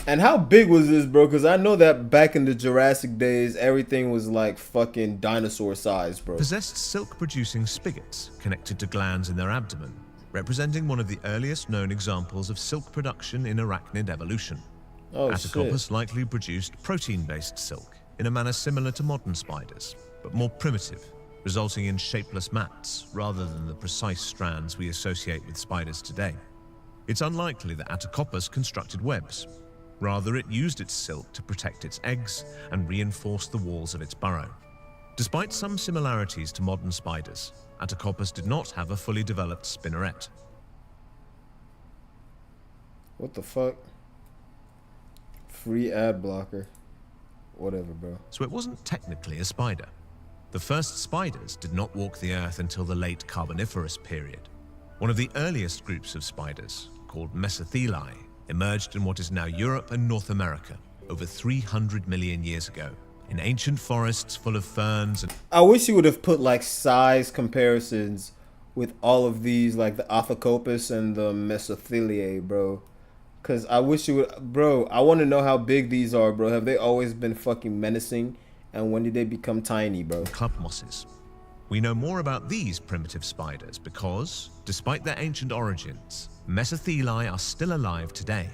And how big was this, bro? Because I know that back in the Jurassic days, everything was like fucking dinosaur size, bro. Possessed silk-producing spigots connected to glands in their abdomen, representing one of the earliest known examples of silk production in arachnid evolution. Oh, Atacopus likely produced protein-based silk in a manner similar to modern spiders, but more primitive, resulting in shapeless mats rather than the precise strands we associate with spiders today. It's unlikely that Atacopus constructed webs. Rather, it used its silk to protect its eggs and reinforce the walls of its burrow. Despite some similarities to modern spiders, Atacopus did not have a fully developed spinneret. What the fuck? Free ad blocker. Whatever, bro. So it wasn't technically a spider. The first spiders did not walk the earth until the late Carboniferous period. One of the earliest groups of spiders, called Mesotheli, emerged in what is now Europe and North America over 300 million years ago, in ancient forests full of ferns and... I wish you would have put like size comparisons with all of these, like the Athacopus and the Mesotheliae, bro. Cause I wish you would, bro. I want to know how big these are, bro. Have they always been fucking menacing? And when did they become tiny, bro? Club mosses. We know more about these primitive spiders because, despite their ancient origins, Mesotheli are still alive today.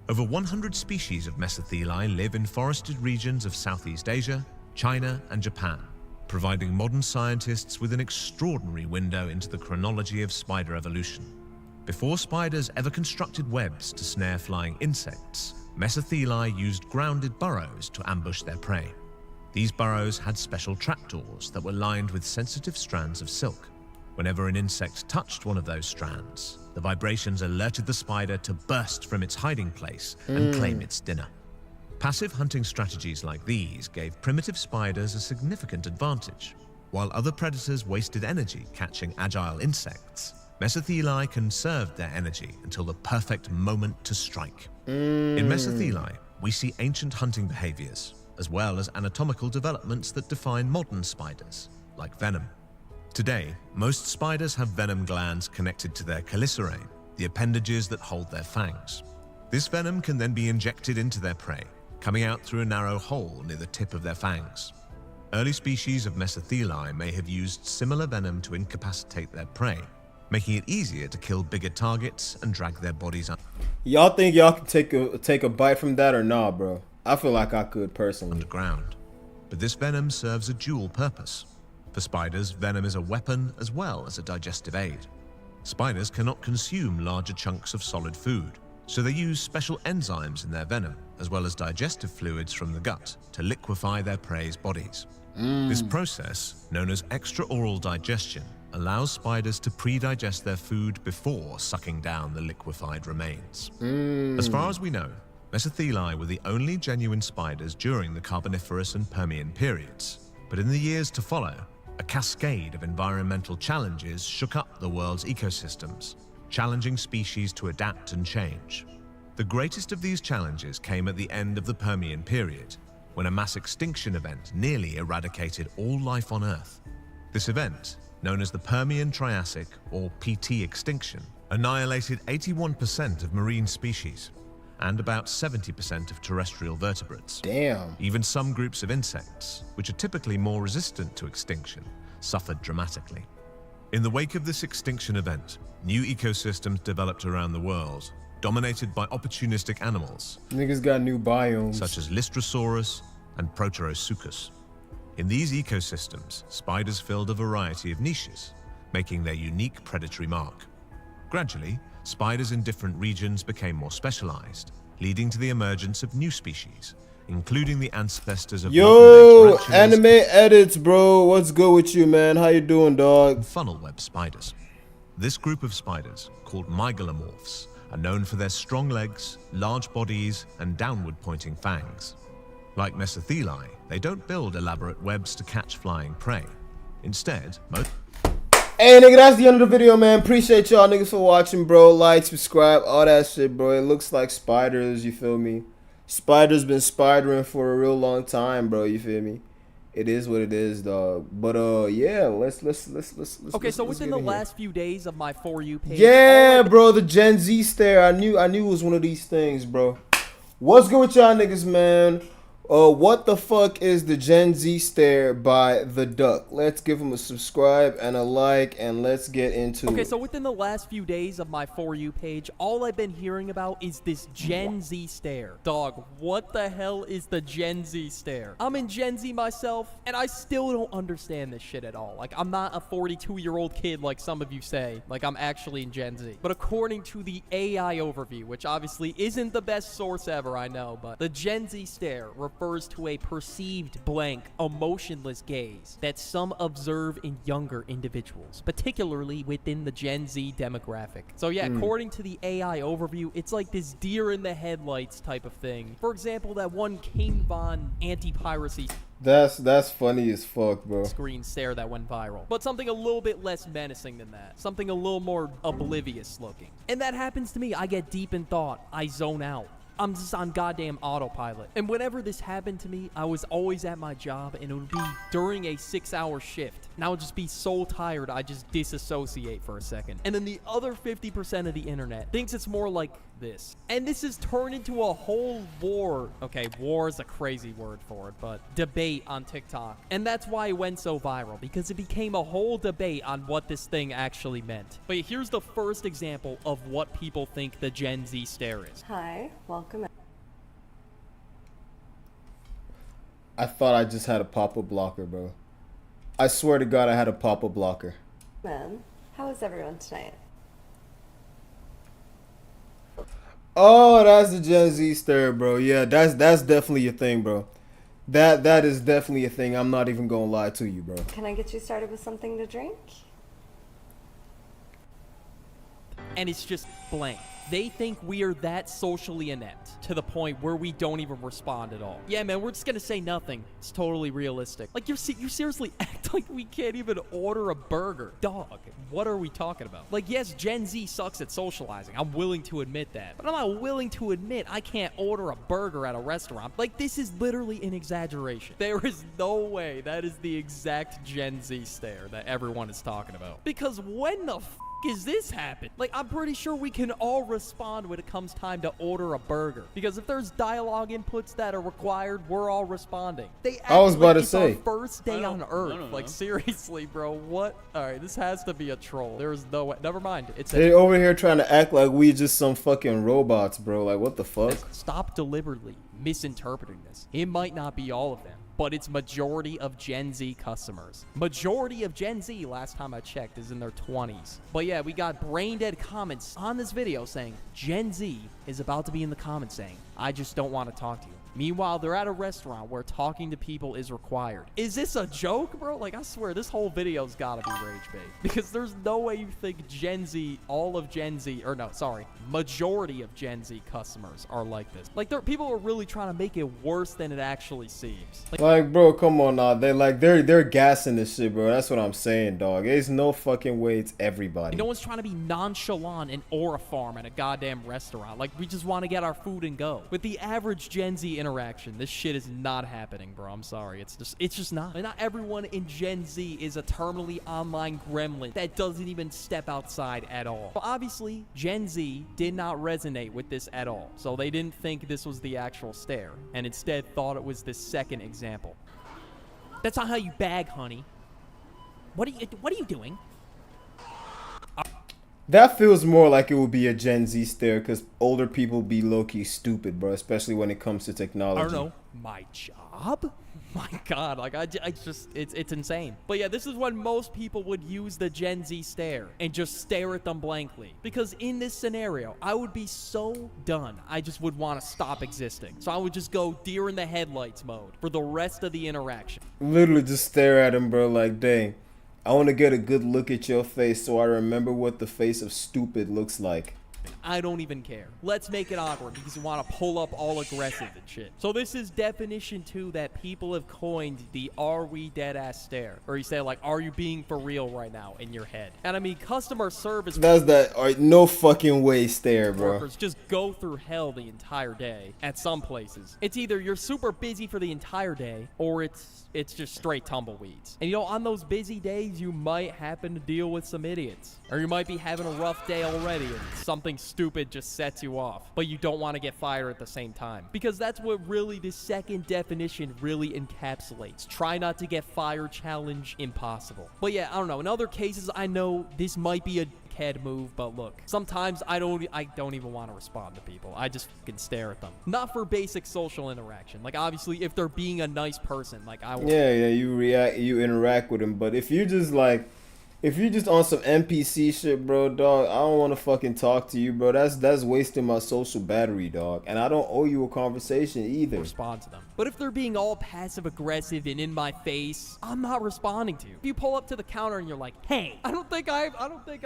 Over 100 species of Mesotheli live in forested regions of Southeast Asia, China, and Japan, providing modern scientists with an extraordinary window into the chronology of spider evolution. Before spiders ever constructed webs to snare flying insects, Mesotheli used grounded burrows to ambush their prey. These burrows had special trapdoors that were lined with sensitive strands of silk. Whenever an insect touched one of those strands, the vibrations alerted the spider to burst from its hiding place and claim its dinner. Passive hunting strategies like these gave primitive spiders a significant advantage. While other predators wasted energy catching agile insects, Mesotheli conserved their energy until the perfect moment to strike. In Mesotheli, we see ancient hunting behaviors, as well as anatomical developments that define modern spiders, like venom. Today, most spiders have venom glands connected to their chelicerae, the appendages that hold their fangs. This venom can then be injected into their prey, coming out through a narrow hole near the tip of their fangs. Early species of Mesotheli may have used similar venom to incapacitate their prey, making it easier to kill bigger targets and drag their bodies up. Y'all think y'all can take a bite from that or nah, bro? I feel like I could personally. Underground. But this venom serves a dual purpose. For spiders, venom is a weapon as well as a digestive aid. Spiders cannot consume larger chunks of solid food, so they use special enzymes in their venom, as well as digestive fluids from the gut, to liquefy their prey's bodies. This process, known as extraoral digestion, allows spiders to pre-digest their food before sucking down the liquefied remains. As far as we know, Mesotheli were the only genuine spiders during the Carboniferous and Permian periods. But in the years to follow, a cascade of environmental challenges shook up the world's ecosystems, challenging species to adapt and change. The greatest of these challenges came at the end of the Permian period, when a mass extinction event nearly eradicated all life on Earth. This event, known as the Permian-Triassic, or PT extinction, annihilated 81% of marine species and about 70% of terrestrial vertebrates. Damn. Even some groups of insects, which are typically more resistant to extinction, suffered dramatically. In the wake of this extinction event, new ecosystems developed around the world, dominated by opportunistic animals. Niggas got new biomes. Such as Lystrosaurus and Proterosuchus. In these ecosystems, spiders filled a variety of niches, making their unique predatory mark. Gradually, spiders in different regions became more specialized, leading to the emergence of new species, including the ancestors of Yo, modern-day anime tarantulas edits, bro. What's good with you, man? How you doing, dog? and funnel web spiders. This group of spiders, called mygalomorphs, are known for their strong legs, large bodies, and downward-pointing fangs. Like mesotheli, they don't build elaborate webs to catch flying prey. Instead, most Hey, nigga, that's the end of the video, man. Appreciate y'all niggas for watching, bro. Like, subscribe, all that shit, bro. It looks like spiders, you feel me? Spiders been spidering for a real long time, bro. You feel me? It is what it is, dog. But yeah, let's Okay, so let's within get the in here. last few days of my For You page, Yeah, bro, the Gen Z stare. I knew it was one of these things, bro. What's good with y'all niggas, man? What the fuck is the Gen Z stare by the Duck? Let's give him a subscribe and a like, and let's get into Okay, it. so within the last few days of my For You page, all I've been hearing about is this Gen Z stare. Dog, what the hell is the Gen Z stare? I'm in Gen Z myself, and I still don't understand this shit at all. Like, I'm not a 42-year-old kid like some of you say. Like, I'm actually in Gen Z. But according to the AI overview, which obviously isn't the best source ever, I know, but the Gen Z stare refers to a perceived blank, emotionless gaze that some observe in younger individuals, particularly within the Gen Z demographic. So yeah, according to the AI overview, it's like this deer in the headlights type of thing. For example, that one King Von anti-piracy That's funny as fuck, bro. screen stare that went viral. But something a little bit less menacing than that. Something a little more oblivious looking. And that happens to me. I get deep in thought. I zone out. I'm just on goddamn autopilot. And whenever this happened to me, I was always at my job, and it would be during a 6-hour shift. And I would just be so tired, I just disassociate for a second. And then the other 50% of the internet thinks it's more like this. And this has turned into a whole war. Okay, war is a crazy word for it, but debate on TikTok. And that's why it went so viral, because it became a whole debate on what this thing actually meant. But here's the first example of what people think the Gen Z stare is. Hi, welcome. I thought I just had a pop-up blocker, bro. I swear to God, I had a pop-up blocker. Man, how is everyone tonight? Oh, that's the Gen Z stare, bro. Yeah, that's definitely a thing, bro. That is definitely a thing. I'm not even gonna lie to you, bro. Can I get you started with something to drink? And it's just blank. They think we are that socially inept to the point where we don't even respond at all. Yeah, man, we're just gonna say nothing. It's totally realistic. Like, you seriously act like we can't even order a burger. Dog, what are we talking about? Like, yes, Gen Z sucks at socializing. I'm willing to admit that. But I'm not willing to admit I can't order a burger at a restaurant. Like, this is literally an exaggeration. There is no way that is the exact Gen Z stare that everyone is talking about. Because when the is this happen? Like, I'm pretty sure we can all respond when it comes time to order a burger. Because if there's dialogue inputs that are required, we're all responding. They act I was about like to it's say. our first day on Earth. Like, seriously, bro, what? All right, this has to be a troll. There's no way. Never mind. It's They over here trying to act like we just some fucking robots, bro. Like, what the fuck? Stop deliberately misinterpreting this. It might not be all of them, but it's majority of Gen Z customers. Majority of Gen Z, last time I checked, is in their 20s. But yeah, we got brain dead comments on this video saying Gen Z is about to be in the comments saying, I just don't want to talk to you. Meanwhile, they're at a restaurant where talking to people is required. Is this a joke, bro? Like, I swear, this whole video's gotta be rage bait. Because there's no way you think Gen Z, all of Gen Z, or no, sorry, majority of Gen Z customers are like this. Like, people are really trying to make it worse than it actually seems. Like, bro, come on now. They're gassing this shit, bro. That's what I'm saying, dog. There's no fucking way it's everybody. No one's trying to be nonchalant and aura farm at a goddamn restaurant. Like, we just want to get our food and go. With the average Gen Z interaction, this shit is not happening, bro. I'm sorry. It's just not. And not everyone in Gen Z is a terminally online gremlin that doesn't even step outside at all. But obviously, Gen Z did not resonate with this at all. So they didn't think this was the actual stare, and instead thought it was the second example. That's not how you bag, honey. What are you doing? That feels more like it would be a Gen Z stare because older people be low-key stupid, bro, especially when it comes to technology. I don't know. my job? My God, like I just, it's insane. But yeah, this is when most people would use the Gen Z stare and just stare at them blankly. Because in this scenario, I would be so done, I just would want to stop existing. So I would just go deer in the headlights mode for the rest of the interaction. Literally just stare at him, bro, like, dang. I want to get a good look at your face so I remember what the face of stupid looks like. I don't even care. Let's make it awkward because you want to pull up all aggressive and shit. So this is definition 2 that people have coined the "are we dead ass" stare. Or you say like, are you being for real right now in your head? And I mean, customer service. That's that no fucking way stare, bro. Workers just go through hell the entire day at some places. It's either you're super busy for the entire day or it's just straight tumbleweeds. And you know, on those busy days, you might happen to deal with some idiots. Or you might be having a rough day already and something stupid just sets you off. But you don't want to get fired at the same time. Because that's what really the second definition really encapsulates. Try not to get fired challenge impossible. But yeah, I don't know. In other cases, I know this might be a head move, but look, sometimes I don't even want to respond to people. I just can stare at them. Not for basic social interaction. Like obviously if they're being a nice person, like I will. Yeah, you interact with them, but if you're just on some NPC shit, bro, dog, I don't want to fucking talk to you, bro. That's wasting my social battery, dog. And I don't owe you a conversation either. Respond to them. But if they're being all passive aggressive and in my face, I'm not responding to you. If you pull up to the counter and you're like, hey, I don't think I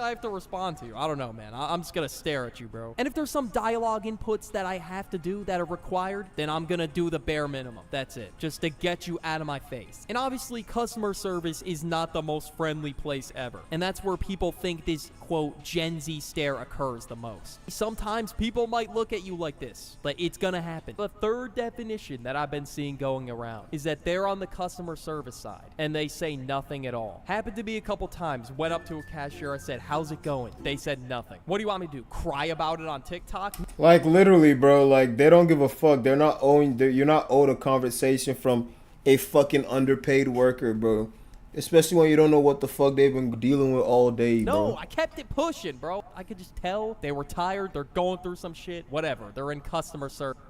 have to respond to you. I don't know, man. I'm just gonna stare at you, bro. And if there's some dialogue inputs that I have to do that are required, then I'm gonna do the bare minimum. That's it. Just to get you out of my face. And obviously, customer service is not the most friendly place ever. And that's where people think this, quote, Gen Z stare occurs the most. Sometimes people might look at you like this. Like, it's gonna happen. The third definition that I've been seeing going around is that they're on the customer service side and they say nothing at all. Happened to be a couple times. Went up to a cashier. I said, how's it going? They said nothing. What do you want me to do? Cry about it on TikTok? Like, literally, bro. Like, they don't give a fuck. You're not owed a conversation from a fucking underpaid worker, bro. Especially when you don't know what the fuck they've been dealing with all day, bro. No, I kept it pushing, bro. I could just tell they were tired. They're going through some shit. Whatever. They're in customer service.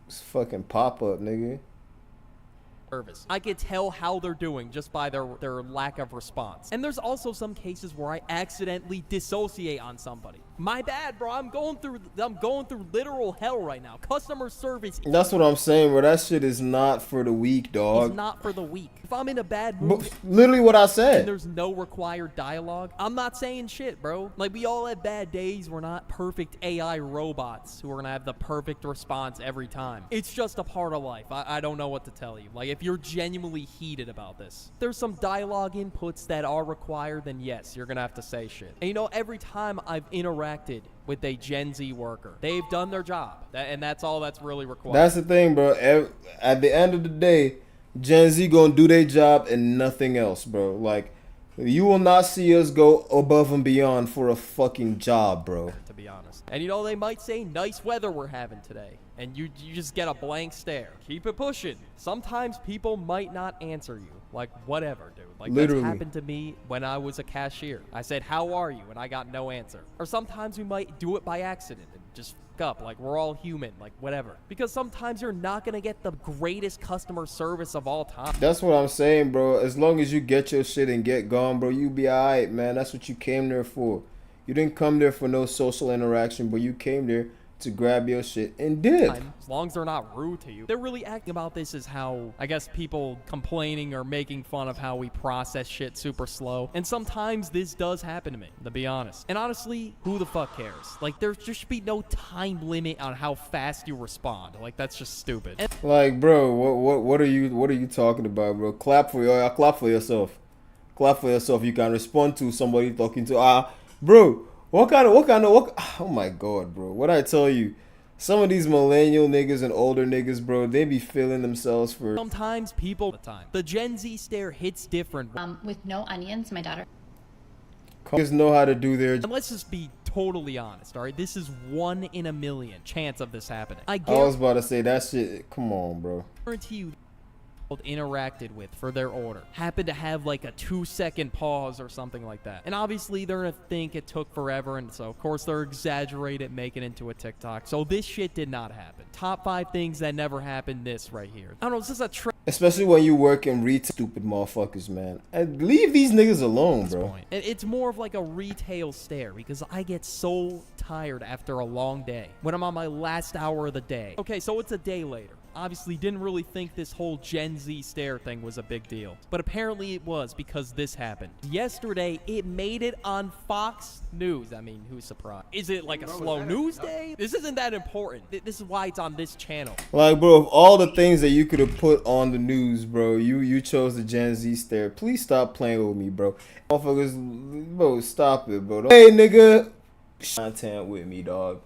It's fucking pop-up, nigga. I could tell how they're doing just by their lack of response. And there's also some cases where I accidentally dissociate on somebody. My bad, bro. I'm going through literal hell right now. Customer service. That's what I'm saying, bro. That shit is not for the weak, dog. It's not for the weak. If I'm in a bad mood, literally what I said. And there's no required dialogue, I'm not saying shit, bro. Like, we all have bad days. We're not perfect AI robots who are gonna have the perfect response every time. It's just a part of life. I don't know what to tell you. Like, if you're genuinely heated about this, there's some dialogue inputs that are required, then yes, you're gonna have to say shit. And you know, every time I've interacted with a Gen Z worker, they've done their job, and that's all that's really required. That's the thing, bro. At the end of the day, Gen Z gonna do their job and nothing else, bro. Like, you will not see us go above and beyond for a fucking job, bro. To be honest. And you know, they might say nice weather we're having today, and you just get a blank stare. Keep it pushing. Sometimes people might not answer you. Like, whatever, dude. Like, literally. That's happened to me when I was a cashier. I said, how are you? And I got no answer. Or sometimes we might do it by accident and just fuck up. Like, we're all human. Like, whatever. Because sometimes you're not going to get the greatest customer service of all time. That's what I'm saying, bro. As long as you get your shit and get gone, bro, you be alright, man. That's what you came there for. You didn't come there for no social interaction, but you came there to grab your shit and dip. As long as they're not rude to you. They're really acting about this as how, I guess, people complaining or making fun of how we process shit super slow. And sometimes this does happen to me, to be honest. And honestly, who the fuck cares? Like, there should be no time limit on how fast you respond. Like, that's just stupid. And like, bro, what are you talking about, bro? Clap for yourself. Clap for yourself. You can respond to somebody talking to bro. What kind of oh my god, bro. What I tell you, some of these millennial niggas and older niggas, bro, they be feeling themselves for sometimes people the Gen Z stare hits different. With no onions, my daughter. Just know how to do their and let's just be totally honest, all right? This is 1 in a million chance of this happening. I was about to say that shit. Come on, bro. Guarantee you interacted with for their order happened to have like a 2-second pause or something like that. And obviously they're gonna think it took forever, and so of course they're exaggerating, making it into a TikTok. So this shit did not happen. Top 5 things that never happened, this right here. I don't know, is this a Especially when you work in retail, stupid motherfuckers, man. And leave these niggas alone, bro. And it's more of like a retail stare because I get so tired after a long day when I'm on my last hour of the day. Okay, so it's a day later. Obviously didn't really think this whole Gen Z stare thing was a big deal, but apparently it was because this happened. Yesterday, it made it on Fox News. I mean, who's surprised? Is it like a slow news day? This isn't that important. This is why it's on this channel. Like, bro, of all the things that you could have put on the news, bro, you chose the Gen Z stare. Please stop playing with me, bro. Motherfuckers, bro, stop it, bro. Hey, nigga, content with me, dog.